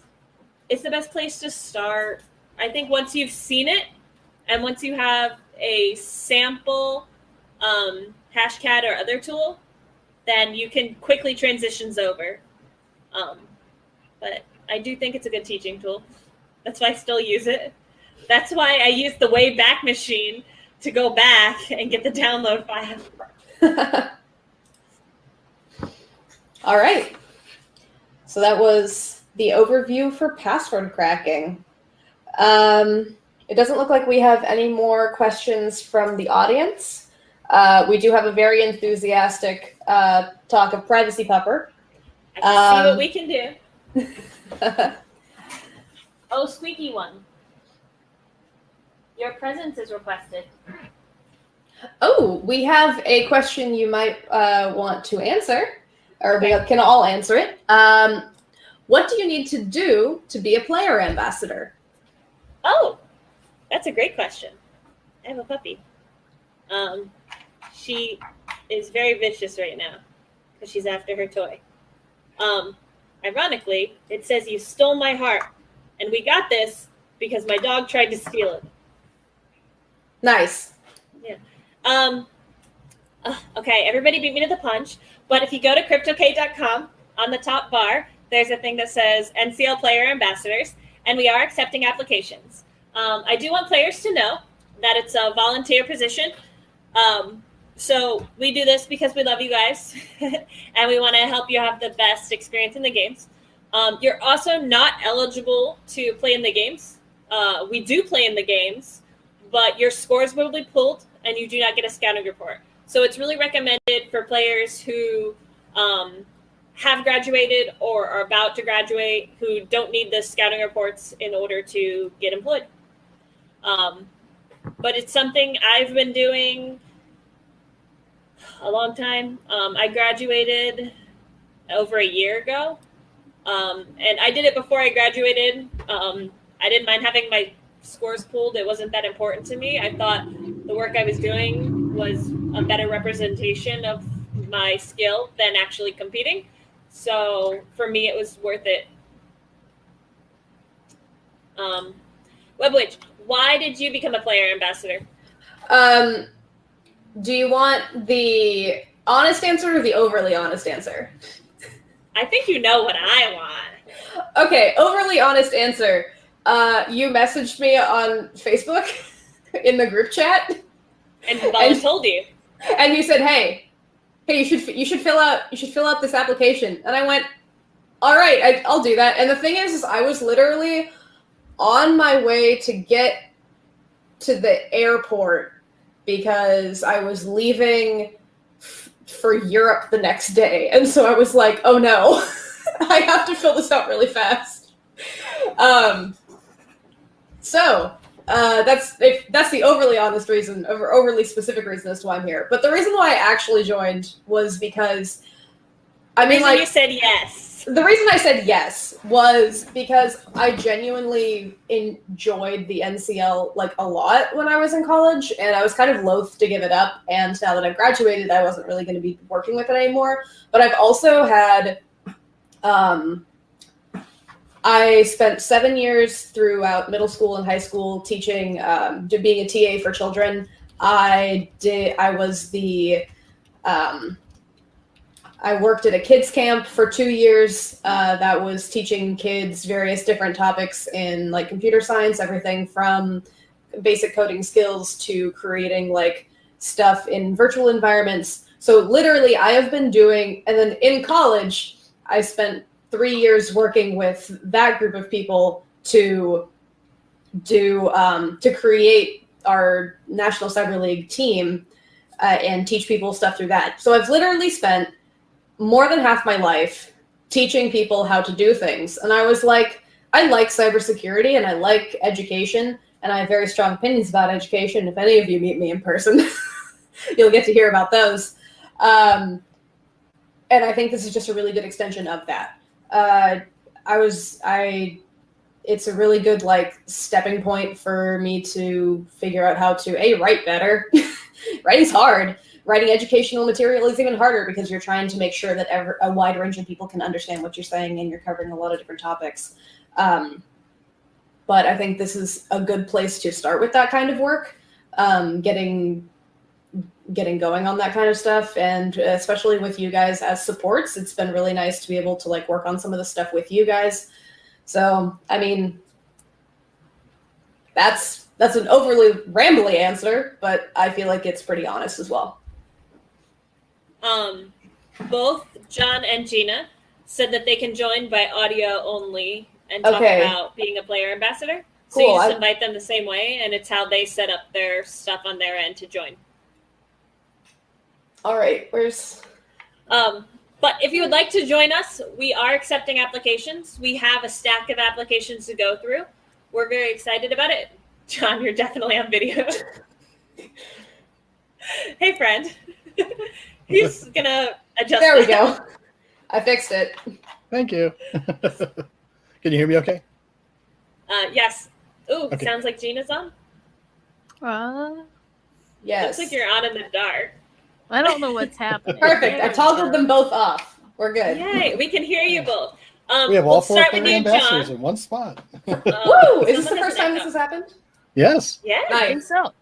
place to start. I think once you've seen it and once you have a sample Hashcat or other tool, then you can quickly transitions over. But I do think it's a good teaching tool. That's why I still use it. That's why I use the Wayback Machine to go back and get the download file. All right. So that was the overview for password cracking. It doesn't look like we have any more questions from the audience. We do have a very enthusiastic talk of Privacy Pupper. I can see what we can do. Oh, squeaky one. Your presence is requested. Oh, we have a question you might want to answer, or we can all answer it. What do you need to do to be a player ambassador? Oh, that's a great question. I have a puppy. She is very vicious right now because she's after her toy. Ironically, it says you stole my heart, and we got this because my dog tried to steal it. Nice. Yeah. Okay, everybody beat me to the punch. But if you go to CryptoKait.com, on the top bar, there's a thing that says NCL Player Ambassadors, and we are accepting applications. I do want players to know that it's a volunteer position. So we do this because we love you guys, and we want to help you have the best experience in the games. You're also not eligible to play in the games. We do play in the games, but your scores will be pulled, and you do not get a scouting report. So it's really recommended for players who have graduated or are about to graduate, who don't need the scouting reports in order to get employed. But it's something I've been doing a long time. I graduated over a year ago, and I did it before I graduated. I didn't mind having my scores pulled. It wasn't that important to me. I thought the work I was doing was a better representation of my skill than actually competing. So for me, it was worth it. Webwitch, why did you become a player ambassador? Do you want the honest answer or the overly honest answer? I think you know what I want. Okay, overly honest answer. You messaged me on Facebook in the group chat, And Valen told you. and you said, "Hey, you should fill out this application." And I went, "All right, I'll do that." And the thing is I was literally on my way to get to the airport because I was leaving for Europe the next day, and so I was like, "Oh no, I have to fill this out really fast." That's the overly honest reason, or overly specific reason as to why I'm here. But the reason why I actually joined was because, you said yes. The reason I said yes was because I genuinely enjoyed the NCL a lot when I was in college, and I was kind of loath to give it up. And now that I've graduated, I wasn't really going to be working with it anymore. But I've also had, I spent 7 years throughout middle school and high school teaching, being a TA for children. I worked at a kids camp for 2 years that was teaching kids various different topics in computer science, everything from basic coding skills to creating stuff in virtual environments. So literally I have been doing, and then in college, I spent 3 years working with that group of people to create our National Cyber League team and teach people stuff through that. So I've literally spent more than half my life teaching people how to do things. And I was like, I like cybersecurity and I like education, and I have very strong opinions about education. If any of you meet me in person, you'll get to hear about those. And I think this is just a really good extension of that. It's a really good stepping point for me to figure out how to write better. Writing's hard. Writing educational material is even harder because you're trying to make sure that a wide range of people can understand what you're saying, and you're covering a lot of different topics. But I think this is a good place to start with that kind of work, getting going on that kind of stuff, and especially with you guys as supports, it's been really nice to be able to work on some of the stuff with you guys. So, that's an overly rambly answer, but I feel like it's pretty honest as well. Both John and Gina said that they can join by audio only and talk about being a player ambassador. So cool. You just invite them the same way, and it's how they set up their stuff on their end to join. All right, but if you would like to join us, we are accepting applications. We have a stack of applications to go through. We're very excited about it. John, you're definitely on video. Hey, friend. He's going to adjust. There we go. I fixed it. Thank you. Can you hear me okay? Yes. Ooh, okay. Sounds like Gina's on. Yes. Looks like you're on in the dark. I don't know what's happening. Perfect. I toggled them both off. We're good. Yay. We can hear you both. We have all four player ambassadors in one spot. Woo! Is this the first time this has happened? Yes. Yeah. I think so.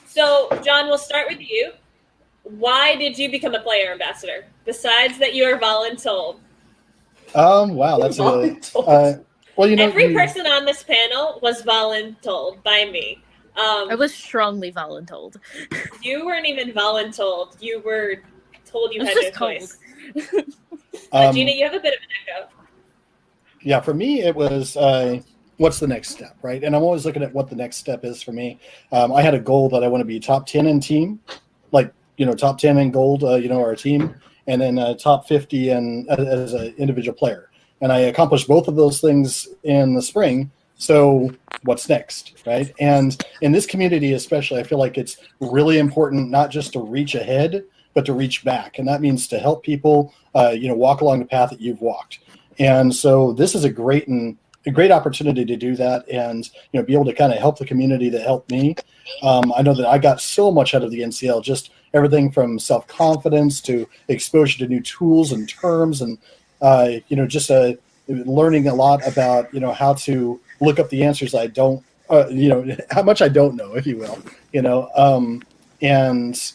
So, John, we'll start with you. Why did you become a player ambassador, besides that you are voluntold? Wow, that's well, every person on this panel was voluntold by me. I was strongly voluntold. You weren't even voluntold. You were told you I was had no just told. choice. Um, Gina, you have a bit of an echo. Yeah, for me, it was what's the next step, right? And I'm always looking at what the next step is for me. I had a goal that I want to be top 10 in team, like, top 10 in gold, our team, and then top 50 as an individual player. And I accomplished both of those things in the spring. So what's next, right? And in this community especially, I feel like it's really important not just to reach ahead, but to reach back. And that means to help people, walk along the path that you've walked. And so this is a great opportunity to do that, and be able to kind of help the community that helped me. I know that I got so much out of the NCL, just everything from self-confidence to exposure to new tools and terms, and just learning a lot about how to look up the answers I don't, how much I don't know, if you will, and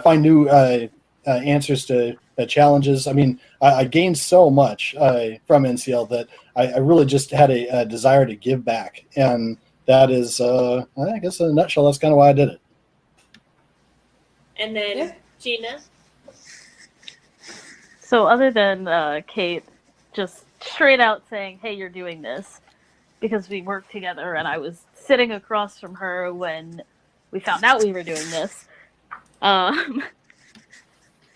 find new answers to challenges. I mean, I gained so much from NCL that I really just had a desire to give back. And that is, I guess in a nutshell, that's kind of why I did it. And then Gina. So other than Kate just straight out saying, hey, you're doing this, because we worked together and I was sitting across from her when we found out we were doing this. I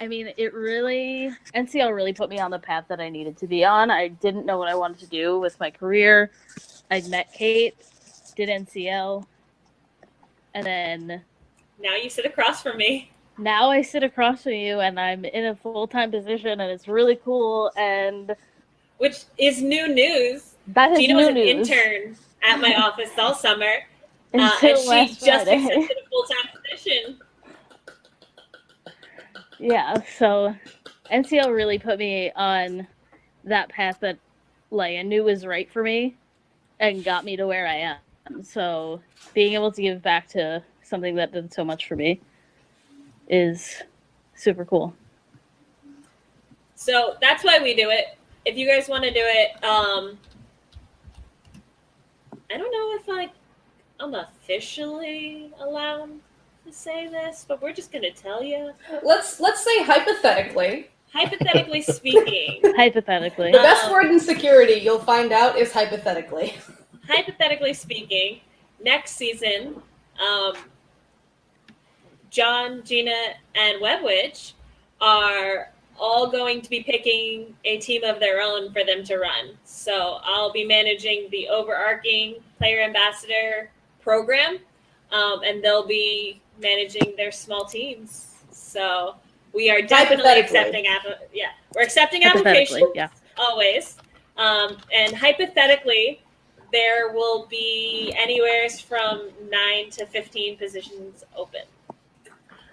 mean, NCL really put me on the path that I needed to be on. I didn't know what I wanted to do with my career. I'd met Kate, did NCL, and then... Now you sit across from me. Now I sit across from you, and I'm in a full-time position, and it's really cool, and... Which is new news. That is Gina new was an news. intern at my office all summer, and Until she just Friday. accepted a full-time position. Yeah, so NCL really put me on that path that I knew was right for me and got me to where I am. So being able to give back to something that did so much for me is super cool. So that's why we do it. If you guys want to do it, I don't know if I'm officially allowed to say this, but we're just gonna tell you. Let's say hypothetically. Hypothetically speaking. Hypothetically. The best word in security, you'll find out, is hypothetically. Hypothetically speaking, next season, John, Gina, and Webwitch are all going to be picking a team of their own for them to run. So I'll be managing the overarching Player Ambassador program, and they'll be managing their small teams. So we are definitely accepting we're accepting applications always. And hypothetically, there will be anywhere from 9 to 15 positions open.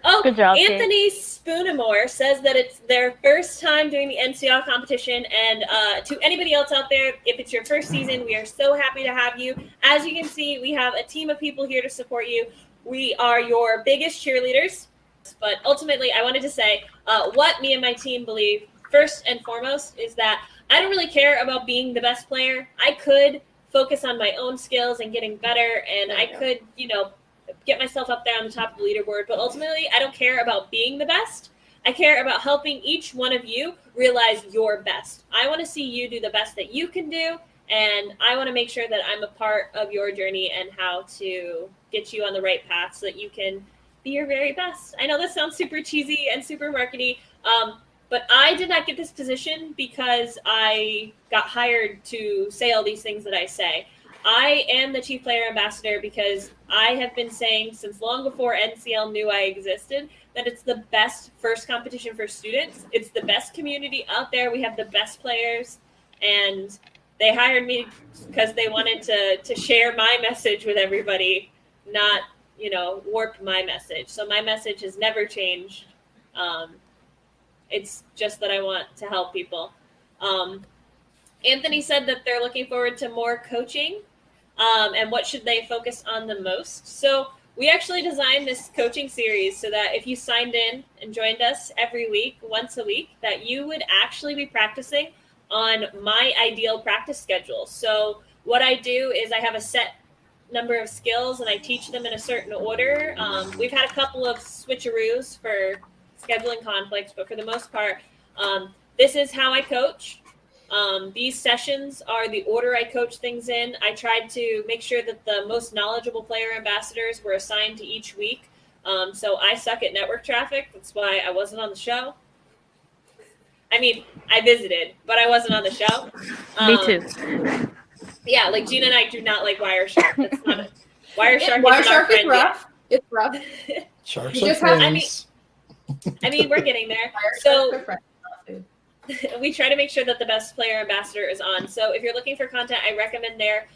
Oh, good job, Anthony Spoonamore says that it's their first time doing the NCL competition. And to anybody else out there, if it's your first season, we are so happy to have you. As you can see, we have a team of people here to support you. We are your biggest cheerleaders. But ultimately, I wanted to say what me and my team believe, first and foremost, is that I don't really care about being the best player. I could focus on my own skills and getting better, and I could, get myself up there on the top of the leaderboard. But ultimately, I don't care about being the best. I care about helping each one of you realize your best. I want to see you do the best that you can do, and I want to make sure that I'm a part of your journey and how to get you on the right path so that you can be your very best. I know this sounds super cheesy and super markety, but I did not get this position because I got hired to say all these things that I say. I am the Chief Player Ambassador because I have been saying since long before NCL knew I existed that it's the best first competition for students. It's the best community out there. We have the best players, and they hired me because they wanted to share my message with everybody, not, warp my message. So my message has never changed. It's just that I want to help people. Anthony said that they're looking forward to more coaching. And what should they focus on the most? So we actually designed this coaching series so that if you signed in and joined us every week, once a week, that you would actually be practicing on my ideal practice schedule. So what I do is I have a set number of skills and I teach them in a certain order. We've had a couple of switcheroos for scheduling conflicts, but for the most part, this is how I coach. These sessions are the order I coach things in. I tried to make sure that the most knowledgeable player ambassadors were assigned to each week. So I suck at network traffic. That's why I wasn't on the show. I mean, I visited, but I wasn't on the show. Me too. Yeah, like Gina and I do not like Wireshark. That's not a Wireshark. Wireshark is rough. It's rough. Sharks You are just have- friends. I mean, we're getting there. Wireshark So are friends. we try to make sure that the best player ambassador is on. So if you're looking for content, I recommend there.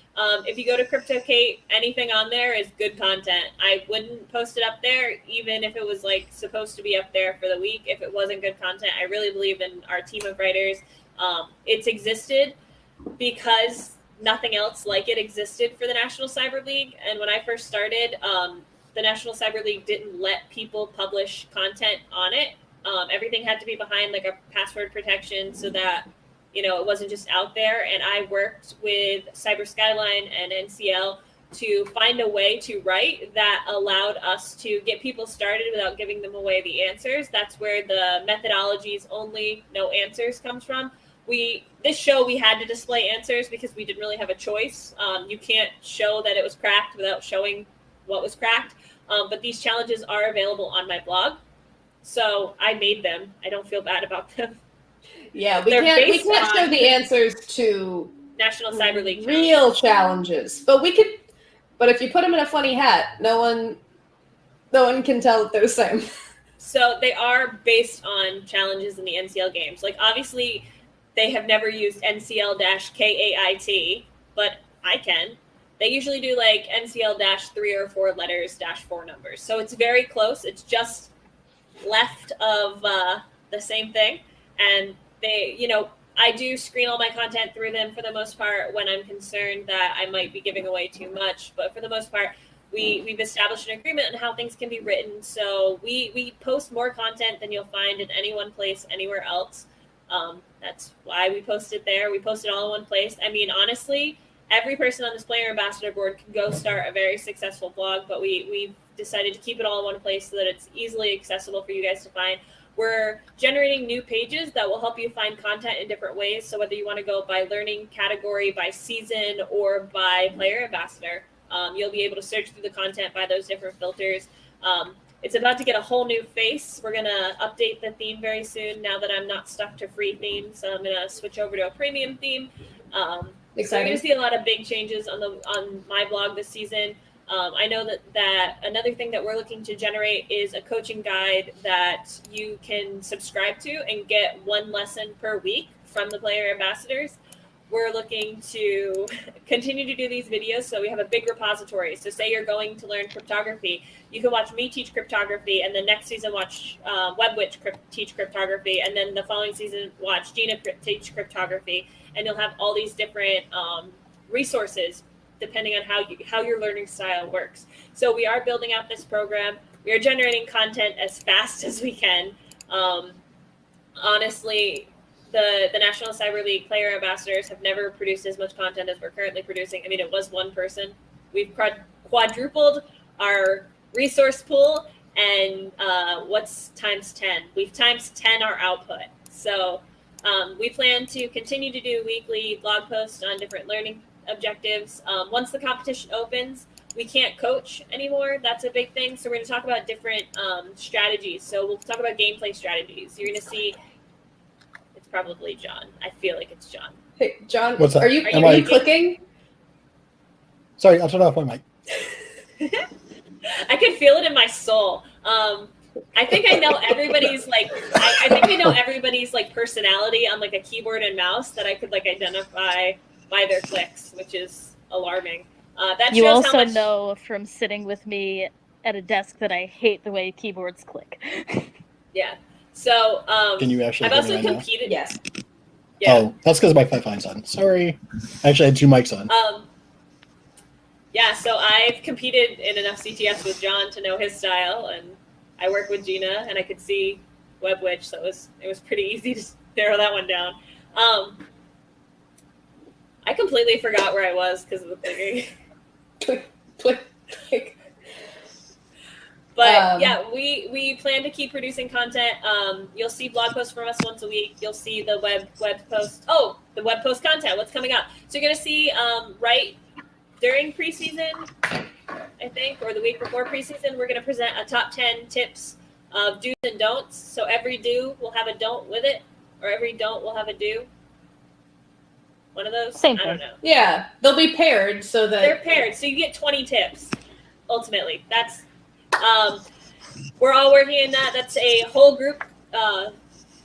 If you go to CryptoKait, anything on there is good content. I wouldn't post it up there, even if it was like supposed to be up there for the week. If it wasn't good content, I really believe in our team of writers. It's existed because nothing else like it existed for the National Cyber League. And when I first started, the National Cyber League didn't let people publish content on it. Everything had to be behind like a password protection so that, you know, it wasn't just out there. And I worked with Skyline and NCL to find a way to write that allowed us to get people started without giving them away the answers. That's where the methodologies only no answers comes from. This show we had to display answers because we didn't really have a choice. You can't show that it was cracked without showing what was cracked. But these challenges are available on my blog. So I made them. I don't feel bad about them. Yeah, we They're can't based show on the answers to National Cyber League real challenges, but we could. But if you put them in a funny hat, no one can tell that they're the same. So they are based on challenges in the NCL games. Like obviously, they have never used NCL-KAIT, but I can. They usually do like NCL-3 or 4 letters, -4 numbers. So it's very close. It's just left of the same thing. And they, you know, I do screen all my content through them for the most part when I'm concerned that I might be giving away too much. But for the most part, we've established an agreement on how things can be written. So we post more content than you'll find in any one place anywhere else. That's why we post it there. We post it all in one place. I mean, honestly, every person on this player ambassador board can go start a very successful blog, but we've decided to keep it all in one place so that it's easily accessible for you guys to find. We're generating new pages that will help you find content in different ways. So whether you want to go by learning category, by season, or by player ambassador, you'll be able to search through the content by those different filters. It's about to get a whole new face. We're going to update the theme very soon now that I'm not stuck to free themes. So I'm going to switch over to a premium theme. So you're going to see a lot of big changes on my blog this season. I know that another thing that we're looking to generate is a coaching guide that you can subscribe to and get 1 lesson per week from the player ambassadors. We're looking to continue to do these videos so we have a big repository. So say you're going to learn cryptography, you can watch me teach cryptography, and then next season watch WebWitch teach cryptography, and then the following season watch Gina teach cryptography, and you'll have all these different resources depending on how your learning style works. So we are building out this program. We are generating content as fast as we can. Honestly, the National Cyber League player ambassadors have never produced as much content as we're currently producing. I mean, it was 1 person. We've quadrupled our resource pool, and what's times 10? We've times 10 our output. So we plan to continue to do weekly blog posts on different learning objectives. Once the competition opens, we can't coach anymore. That's a big thing. So we're going to talk about different strategies. So we'll talk about gameplay strategies. You're going to see, it's probably John. I feel like it's John. Hey, John, What's up? are you clicking? Sorry, I'll turn off my mic. I could feel it in my soul. I think I know everybody's like, I think I know everybody's like personality on like a keyboard and mouse that I could like identify by their clicks, which is alarming. That You shows also how much, know from sitting with me at a desk that I hate the way keyboards click. Yeah. So Can you actually I've hear me also right now? competed. Yes. Yeah. Oh, that's because my Wi-Fi's on. Sorry. I actually had 2 mics on. Yeah, so I've competed in enough CTS with John to know his style, and I work with Gina, and I could see WebWitch, so it was pretty easy to narrow that one down. I completely forgot where I was because of the clicking. Like, But yeah, we plan to keep producing content. You'll see blog posts from us once a week. You'll see the web post. Oh, the web post content. What's coming up? So you're gonna see right during preseason, I think, or the week before preseason, we're gonna present a top 10 tips of do's and don'ts. So every do will have a don't with it, or every don't will have a do. One of those. Same I don't thing. know. yeah, they'll be paired so that They're paired, so you get 20 tips. Ultimately, that's we're all working in that. That's a whole group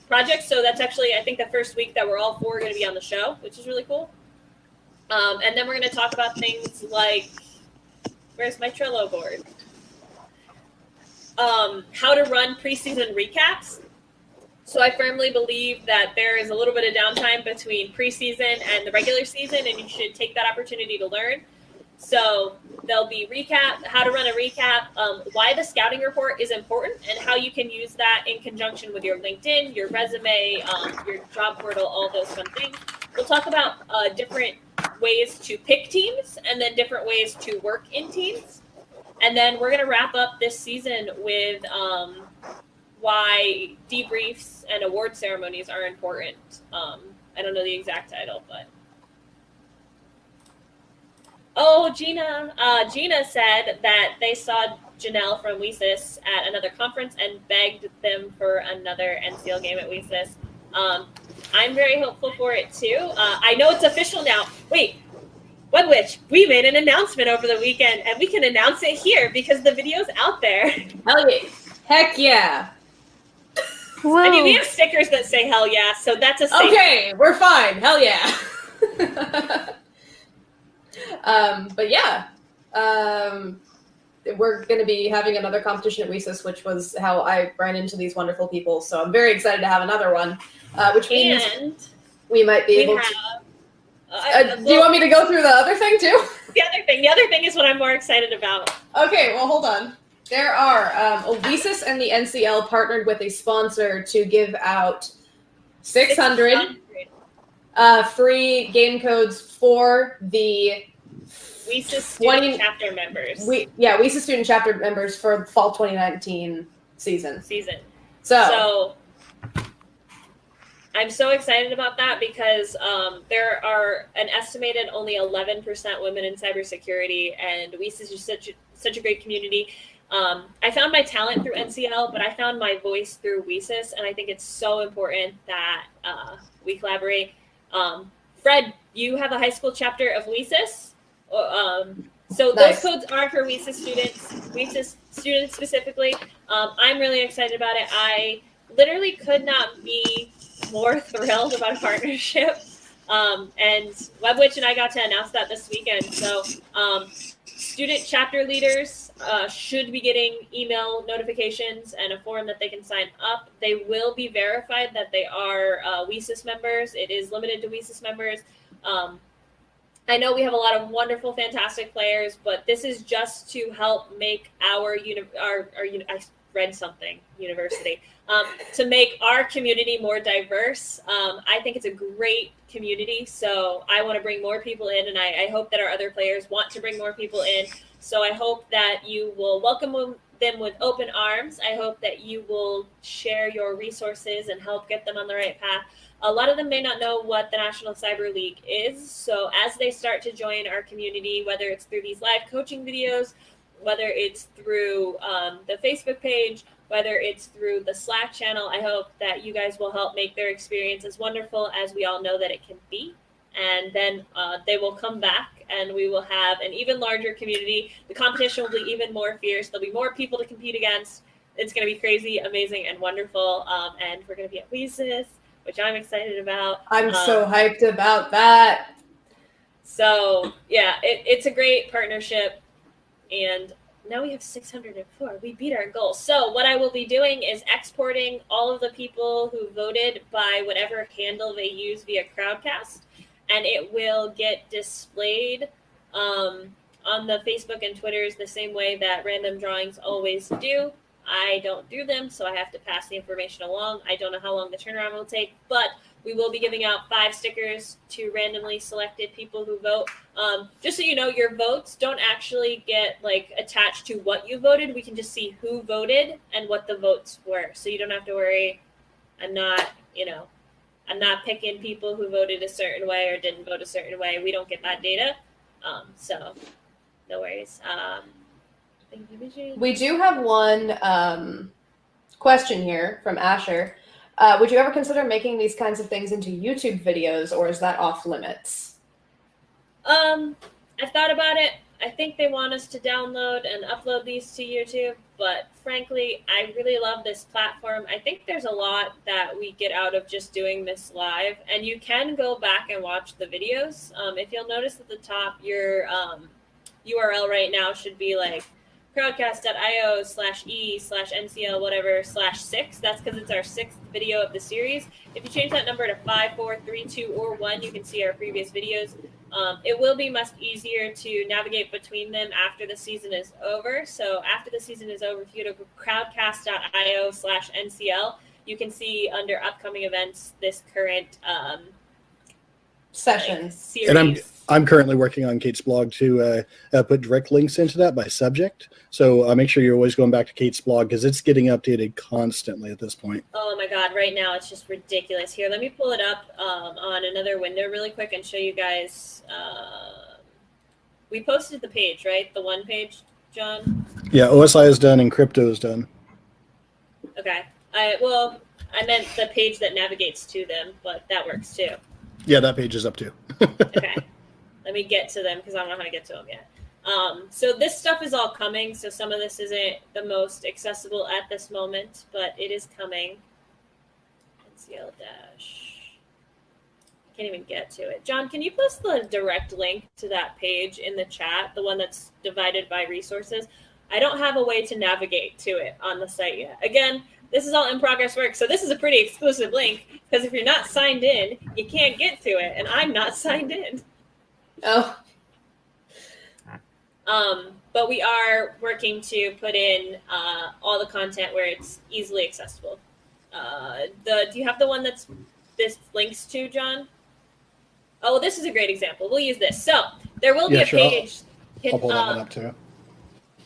project. So that's actually, I think, the first week that we're all four going to be on the show, which is really cool. And then we're going to talk about things like, where's my Trello board? How to run preseason recaps. So I firmly believe that there is a little bit of downtime between preseason and the regular season, and you should take that opportunity to learn. So there'll be how to run a recap, why the scouting report is important, and how you can use that in conjunction with your LinkedIn, your resume, your job portal, all those fun things. We'll talk about different ways to pick teams and then different ways to work in teams. And then we're going to wrap up this season with why debriefs and award ceremonies are important. I don't know the exact title, but. Oh, Gina said that they saw Janelle from WESIS at another conference and begged them for another NCL game at WESIS. I'm very hopeful for it too. I know it's official now. Wait, Webwitch, we made an announcement over the weekend, and we can announce it here because the video's out there. hell yeah, heck yeah. Whoa. I mean, we have stickers that say "hell yeah," so that's a safe. Okay, we're fine. Hell yeah. But yeah, we're going to be having another competition at WESIS, which was how I ran into these wonderful people. So I'm very excited to have another one, which means we might be able to. Do you want me to go through the other thing too? The other thing is what I'm more excited about. Okay, well, hold on. There are WESIS and the NCL partnered with a sponsor to give out 600 free game codes for the WESIS student chapter members. WESIS student chapter members for fall 2019 season. So I'm so excited about that because there are an estimated only 11% women in cybersecurity, and WESIS is such a great community. I found my talent through NCL, but I found my voice through WESIS, and I think it's so important that we collaborate. Fred, you have a high school chapter of WESIS. So Nice. Those codes are for WESIS students specifically. I'm really excited about it. I literally could not be more thrilled about a partnership. And Webwitch and I got to announce that this weekend. So student chapter leaders should be getting email notifications and a form that they can sign up. They will be verified that they are WESIS members. It is limited to WESIS members. I know we have a lot of wonderful, fantastic players, but this is just to help make our I read something, university, to make our community more diverse. I think it's a great community, so I want to bring more people in, and I hope that our other players want to bring more people in. So I hope that you will welcome them with open arms. I hope that you will share your resources and help get them on the right path. A lot of them may not know what the National Cyber League is, so as they start to join our community, whether it's through these live coaching videos, whether it's through the Facebook page, whether it's through the Slack channel, I hope that you guys will help make their experience as wonderful as we all know that it can be. And then they will come back and we will have an even larger community. The competition will be even more fierce. There'll be more people to compete against. It's going to be crazy, amazing, and wonderful. And we're going to be at WESIS, which I'm excited about. I'm so hyped about that. So yeah, it's a great partnership. And now we have 604. We beat our goal. So what I will be doing is exporting all of the people who voted by whatever handle they use via Crowdcast, and it will get displayed on the Facebook and Twitters the same way that random drawings always do. I don't do them, so I have to pass the information along. I don't know how long the turnaround will take, but we will be giving out 5 stickers to randomly selected people who vote. Just so you know, your votes don't actually get like attached to what you voted. We can just see who voted and what the votes were. So you don't have to worry. I'm not picking people who voted a certain way or didn't vote a certain way. We don't get that data. So no worries. We do have one question here from Asher. Would you ever consider making these kinds of things into YouTube videos, or is that off limits? I've thought about it. I think they want us to download and upload these to YouTube, but frankly, I really love this platform. I think there's a lot that we get out of just doing this live, and you can go back and watch the videos. If you'll notice at the top, your URL right now should be like crowdcast.io/e/NCL whatever/6. That's because it's our 6th video of the series. If you change that number to 5, 4, 3, 2, or 1, you can see our previous videos. It will be much easier to navigate between them after the season is over. So after the season is over, if you go to crowdcast.io/NCL, you can see under upcoming events this current session series. And I'm currently working on Kate's blog to put direct links into that by subject. So make sure you're always going back to Kate's blog because it's getting updated constantly at this point. Oh my God, right now it's just ridiculous. Here, let me pull it up on another window really quick and show you guys. We posted the page, right? The one page, John? Yeah, OSI is done and crypto is done. Okay. I meant the page that navigates to them, but that works too. Yeah, that page is up too. Okay. Let me get to them because I don't know how to get to them yet. So this stuff is all coming. So some of this isn't the most accessible at this moment, but it is coming. NCL dash. I can't even get to it. John, can you post the direct link to that page in the chat, the one that's divided by resources? I don't have a way to navigate to it on the site yet. Again, this is all in progress work. So this is a pretty exclusive link because if you're not signed in, you can't get to it. And I'm not signed in. Oh. But we are working to put in all the content where it's easily accessible. Do you have the one that's this links to, John? Oh, well, this is a great example. We'll use this. So there will be a page. I'll pull that one up too.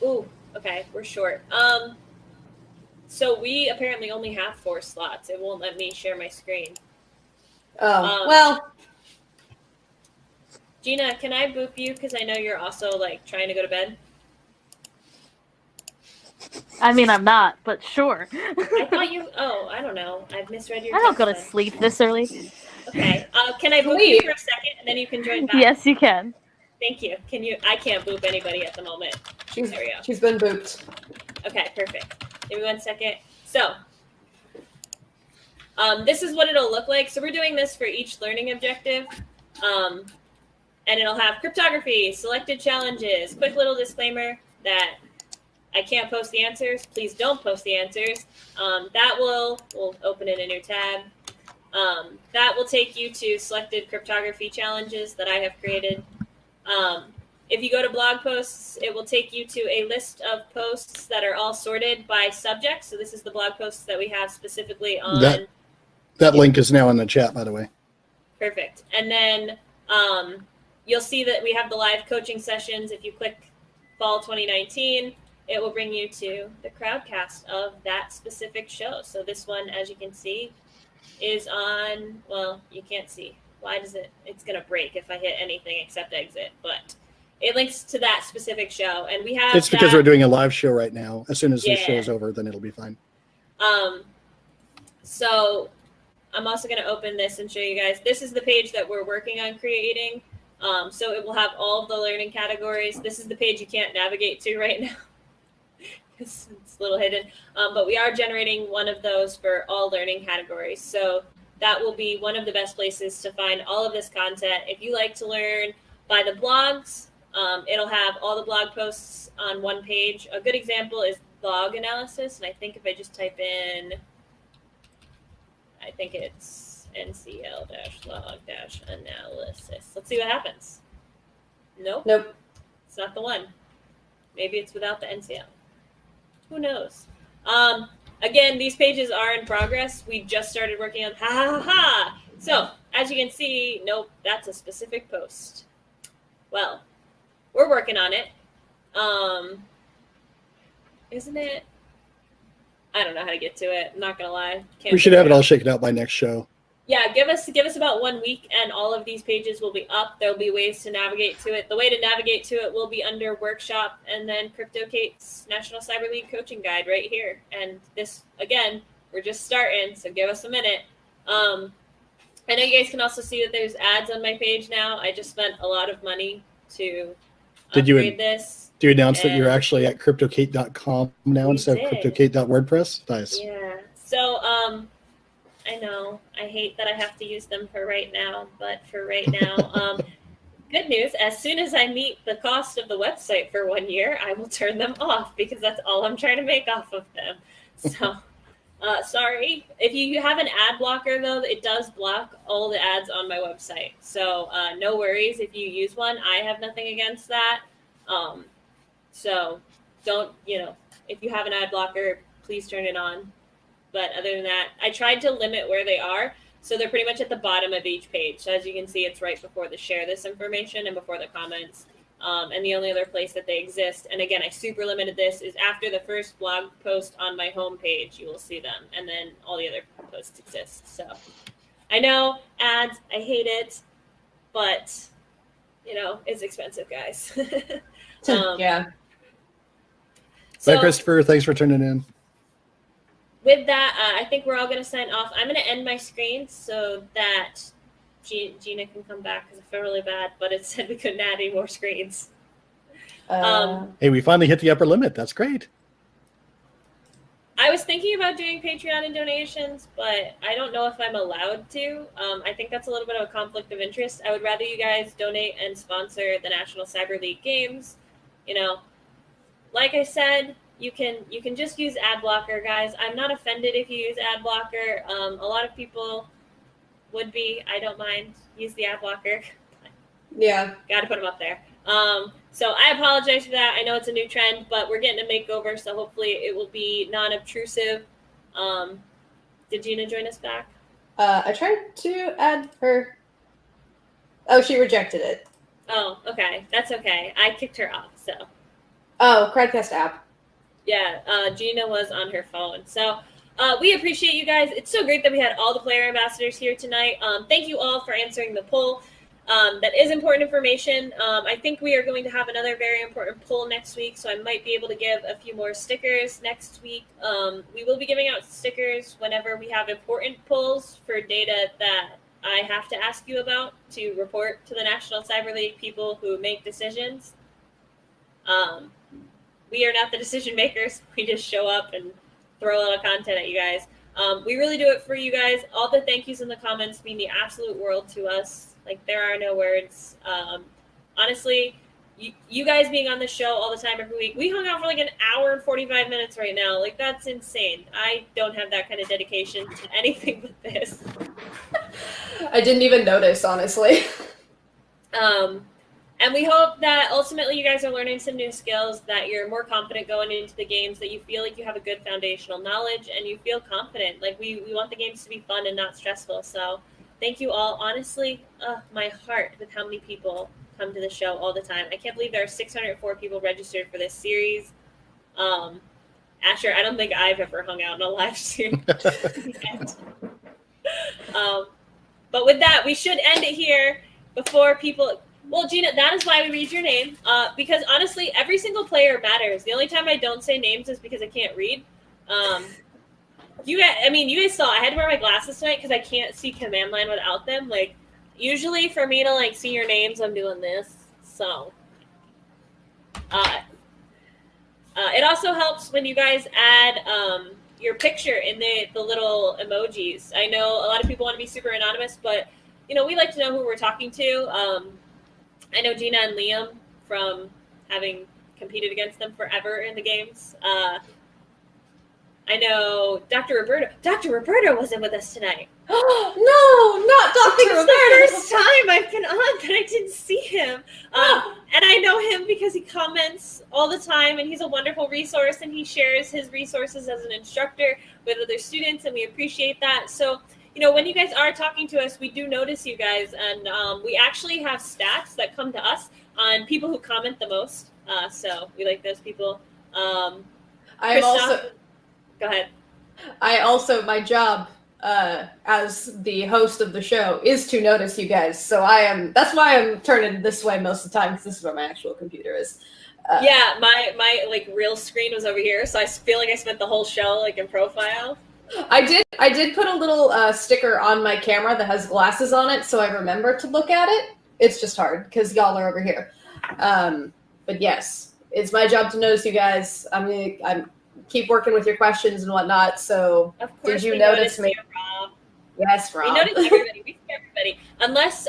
Ooh, okay, we're short. So we apparently only have 4 slots. It won't let me share my screen. Oh, well. Gina, can I boop you? Because I know you're also like trying to go to bed. I mean, I'm not, but sure. I thought you. Oh, I don't know. I've misread your. I don't go to text. sleep this early. Okay. Can I boop you for a second and then you can join back? Yes, you can. Thank you. Can you? I can't boop anybody at the moment. There we go. She's been booped. Okay, perfect. Give me 1 second. So, this is what it'll look like. So we're doing this for each learning objective. And it'll have cryptography, selected challenges, quick little disclaimer that I can't post the answers. Please don't post the answers. We'll open in a new tab. That will take you to selected cryptography challenges that I have created. If you go to blog posts, it will take you to a list of posts that are all sorted by subject. So this is the blog posts that we have specifically on. That link is now in the chat, by the way. Perfect. And then you'll see that we have the live coaching sessions. If you click Fall 2019, it will bring you to the crowdcast of that specific show. So this one, as you can see, is on, well, you can't see. Why does it? It's going to break if I hit anything except exit. But it links to that specific show. And we have It's because we're doing a live show right now. As soon as the show is over, then it'll be fine. So I'm also going to open this and show you guys. This is the page that we're working on creating. So it will have all of the learning categories. This is the page you can't navigate to right now. It's a little hidden. But we are generating one of those for all learning categories. So that will be one of the best places to find all of this content. If you like to learn by the blogs, it'll have all the blog posts on one page. A good example is log analysis. And I think if I just type in, I think it's NCL-log-analysis. Let's see what happens. Nope. It's not the one. Maybe it's without the NCL. Who knows? Again, these pages are in progress. We just started working on ha. So as you can see, nope, that's a specific post. Well, we're working on it. Isn't it? I don't know how to get to it. I'm not gonna lie. We should have it all shaken out by next show. Yeah, give us about 1 week, and all of these pages will be up. There'll be ways to navigate to it. The way to navigate to it will be under workshop, and then CryptoKait's National Cyber League coaching guide right here. And this, again, we're just starting, so give us a minute. I know you guys can also see that there's ads on my page now. I just spent a lot of money to upgrade this. Do you announce that you're actually at CryptoKait.com now instead of CryptoKait.wordpress? Nice. Yeah. So, I know. I hate that I have to use them for right now, but for right now, good news. As soon as I meet the cost of the website for 1 year, I will turn them off because that's all I'm trying to make off of them. So, sorry. If you have an ad blocker, though, it does block all the ads on my website. So, no worries if you use one. I have nothing against that. So, don't, if you have an ad blocker, please turn it on. But other than that, I tried to limit where they are. So they're pretty much at the bottom of each page. So as you can see, it's right before the share this information and before the comments. And the only other place that they exist, and again, I super limited this, is after the first blog post on my homepage, you will see them. And then all the other posts exist. So I know, ads, I hate it. But, it's expensive, guys. Yeah. So, Bye, Christopher. Thanks for tuning in. With that, I think we're all going to sign off. I'm going to end my screen so that Gina can come back because I feel really bad, but it said we couldn't add any more screens. Hey, we finally hit the upper limit. That's great. I was thinking about doing Patreon and donations, but I don't know if I'm allowed to. I think that's a little bit of a conflict of interest. I would rather you guys donate and sponsor the National Cyber League games. Like I said, you can just use ad blocker, guys. I'm not offended if you use ad blocker. A lot of people would be. I don't mind. Use the ad blocker. Yeah. Got to put them up there. So I apologize for that. I know it's a new trend, but we're getting a makeover, so hopefully it will be non-obtrusive. Did Gina join us back? I tried to add her. Oh, she rejected it. Oh, okay. That's okay. I kicked her off, so. Oh, Cradcast app. Yeah, Gina was on her phone. So we appreciate you guys. It's so great that we had all the player ambassadors here tonight. Thank you all for answering the poll. That is important information. I think we are going to have another very important poll next week, so I might be able to give a few more stickers next week. We will be giving out stickers whenever we have important polls for data that I have to ask you about to report to the National Cyber League people who make decisions. We are not the decision makers. We just show up and throw a lot of content at you guys. We really do it for you guys. All the thank yous in the comments mean the absolute world to us. Like, there are no words. Honestly, you guys being on the show all the time every week, we hung out for like an hour and 45 minutes right now. Like, that's insane. I don't have that kind of dedication to anything but this. I didn't even notice, honestly. And we hope that ultimately you guys are learning some new skills, that you're more confident going into the games, that you feel like you have a good foundational knowledge and you feel confident. Like, we want the games to be fun and not stressful. So thank you all. Honestly, my heart with how many people come to the show all the time. I can't believe there are 604 people registered for this series. Asher, I don't think I've ever hung out in a live stream. But with that, we should end it here before people... Well, Gina, that is why we read your name, because honestly, every single player matters. The only time I don't say names is because I can't read. You guys saw I had to wear my glasses tonight because I can't see command line without them. Like, usually for me to like see your names, I'm doing this. So, it also helps when you guys add your picture in the little emojis. I know a lot of people want to be super anonymous, but we like to know who we're talking to. I know Gina and Liam from having competed against them forever in the games. I know Dr. Roberto. Dr. Roberto wasn't with us tonight. No, not I think Dr. it's the Roberto. first time I've been on that I didn't see him. And I know him because he comments all the time, and he's a wonderful resource, and he shares his resources as an instructor with other students, and we appreciate that. So, you know, when you guys are talking to us, we do notice you guys, and we actually have stats that come to us on people who comment the most. So we like those people. I am Christoph, also. go ahead. My job as the host of the show is to notice you guys. So that's why I'm turning this way most of the time, because this is where my actual computer is. Yeah, my like real screen was over here, so I feel like I spent the whole show like in profile. I did put a little sticker on my camera that has glasses on it, so I remember to look at it. It's just hard because y'all are over here. But yes, it's my job to notice you guys. I'm keep working with your questions and whatnot. So Of course, did you we notice me? you, Rob. Yes, Rob. We notice everybody. We see everybody. Unless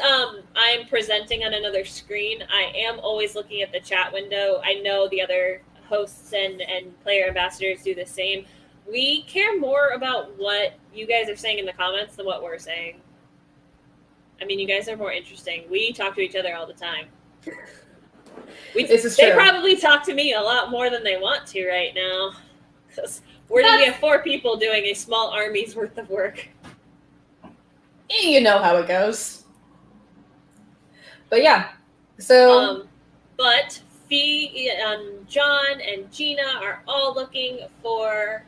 I'm presenting on another screen, I am always looking at the chat window. I know the other hosts and player ambassadors do the same. We care more about what you guys are saying in the comments than what we're saying. I mean, you guys are more interesting. We talk to each other all the time. This is they true. probably talk to me a lot more than they want to right now. Because we have 4 people doing a small army's worth of work. You know how it goes. But yeah, so but Fee, John, and Gina are all looking for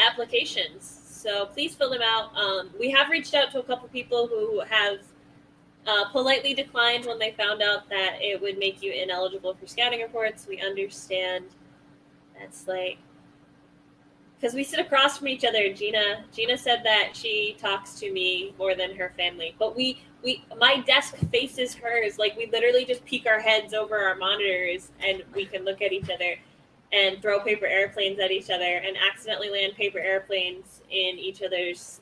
applications. So please fill them out. We have reached out to a couple people who have politely declined when they found out that it would make you ineligible for scouting reports. We understand. That's like, because we sit across from each other. Gina said that she talks to me more than her family, but my desk faces hers. Like, we literally just peek our heads over our monitors and we can look at each other and throw paper airplanes at each other and accidentally land paper airplanes in each other's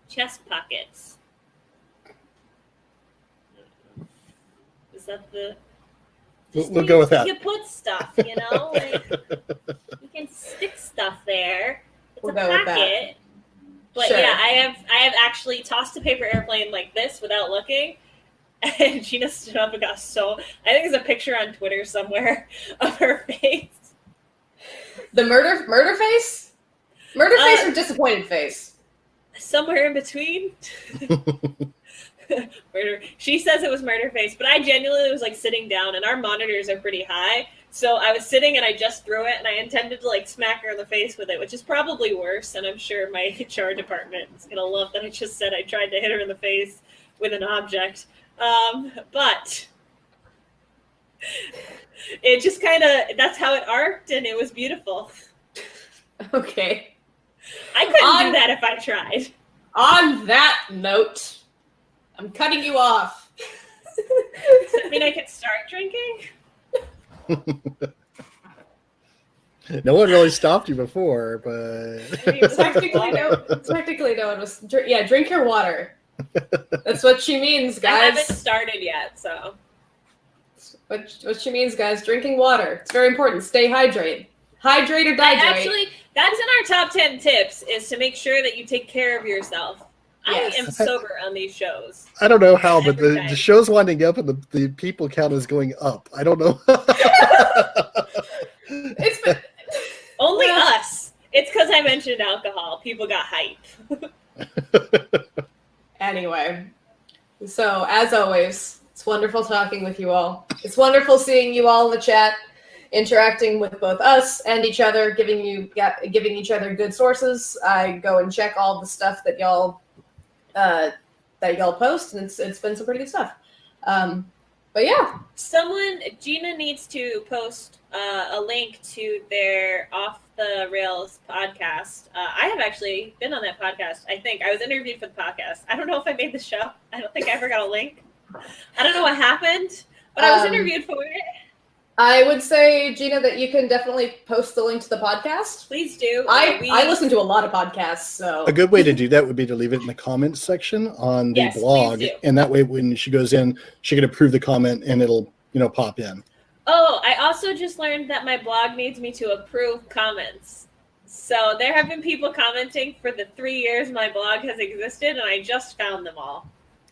chest pockets. Is that the... We'll go with that. You put stuff, you know? Like, you can stick stuff there. It's We'll a go with that. packet. But Sure. yeah, I have actually tossed a paper airplane like this without looking. And Gina stood up and got so... I think there's a picture on Twitter somewhere of her face. the murder face? Murder face or disappointed face? Somewhere in between. Murder. She says it was murder face, but I genuinely was like sitting down, and our monitors are pretty high. So I was sitting and I just threw it, and I intended to like smack her in the face with it, which is probably worse. And I'm sure my HR department is gonna love that I just said I tried to hit her in the face with an object. But it just kind of, that's how it arced, and it was beautiful. Okay. I couldn't do that if I tried. On that note, I'm cutting you off. Does that mean I can start drinking? No one really stopped you before, but Technically, no one was. Yeah, drink your water. That's what she means, I guys. haven't started yet, so. What she means, guys. Drinking water. It's very important. Stay hydrated. Hydrate or dihydrate. That's in our top 10 tips, is to make sure that you take care of yourself. Yes. I am sober on these shows. I don't know how, but Every the time. show's winding up and the people count is going up. I don't know. It's been, Only us. It's because I mentioned alcohol. People got hype. anyway. So, as always, it's wonderful talking with you all. It's wonderful seeing you all in the chat, interacting with both us and each other, giving each other good sources. I go and check all the stuff that y'all post, and it's been some pretty good stuff. But yeah, Gina needs to post a link to their Off the Rails podcast. I have actually been on that podcast. I think I was interviewed for the podcast. I don't know if I made the show. I don't think I ever got a link. I don't know what happened, but I was interviewed for it. I would say, Gina, that you can definitely post the link to the podcast. Please do. I listen to a lot of podcasts, so A good way to do that would be to leave it in the comments section on the Yes, blog, please do. and that way when she goes in, she can approve the comment and it'll pop in. Oh, I also just learned that my blog needs me to approve comments. So there have been people commenting for the 3 years my blog has existed, and I just found them all.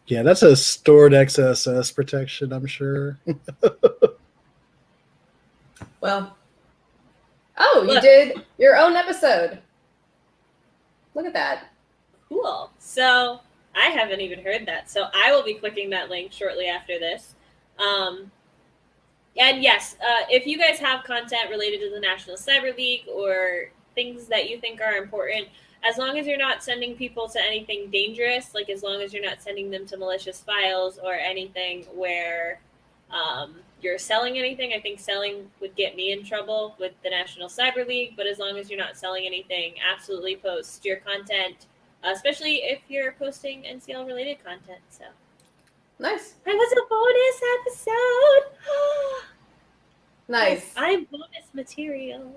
Yeah, that's a stored XSS protection, I'm sure. Well, oh, you Look. did your own episode. Look at that. Cool. So I haven't even heard that. So I will be clicking that link shortly after this. And yes, if you guys have content related to the National Cyber League or things that you think are important, as long as you're not sending people to anything dangerous, like as long as you're not sending them to malicious files or anything where you're selling anything, I think selling would get me in trouble with the National Cyber League. But as long as you're not selling anything, absolutely post your content, especially if you're posting NCL related content. So Nice. I was a bonus episode. Nice. I'm bonus material.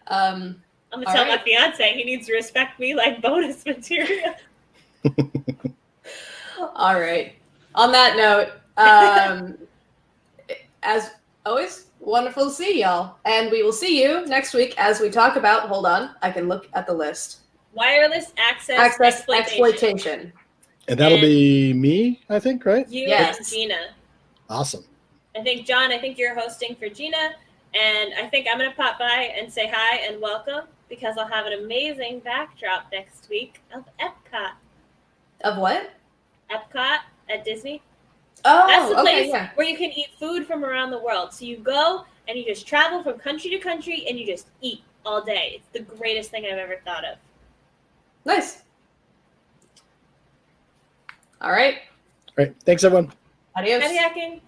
Um, I'm gonna All tell right. my fiance he needs to respect me like bonus material. all right. On that note, as always, wonderful to see y'all. And we will see you next week as we talk about, hold on, I can look at the list. Wireless access Exploitation. And that'll And be me, I think, right? You Yes. and Gina. Awesome. I think, John, I think you're hosting for Gina. And I think I'm going to pop by and say hi and welcome because I'll have an amazing backdrop next week of Epcot. Of what? Epcot at Disney. Oh, That's the place okay, yeah. where you can eat food from around the world. So you go and you just travel from country to country and you just eat all day. It's the greatest thing I've ever thought of. Nice. All right. All right. Thanks, everyone. Adios. Happy hacking.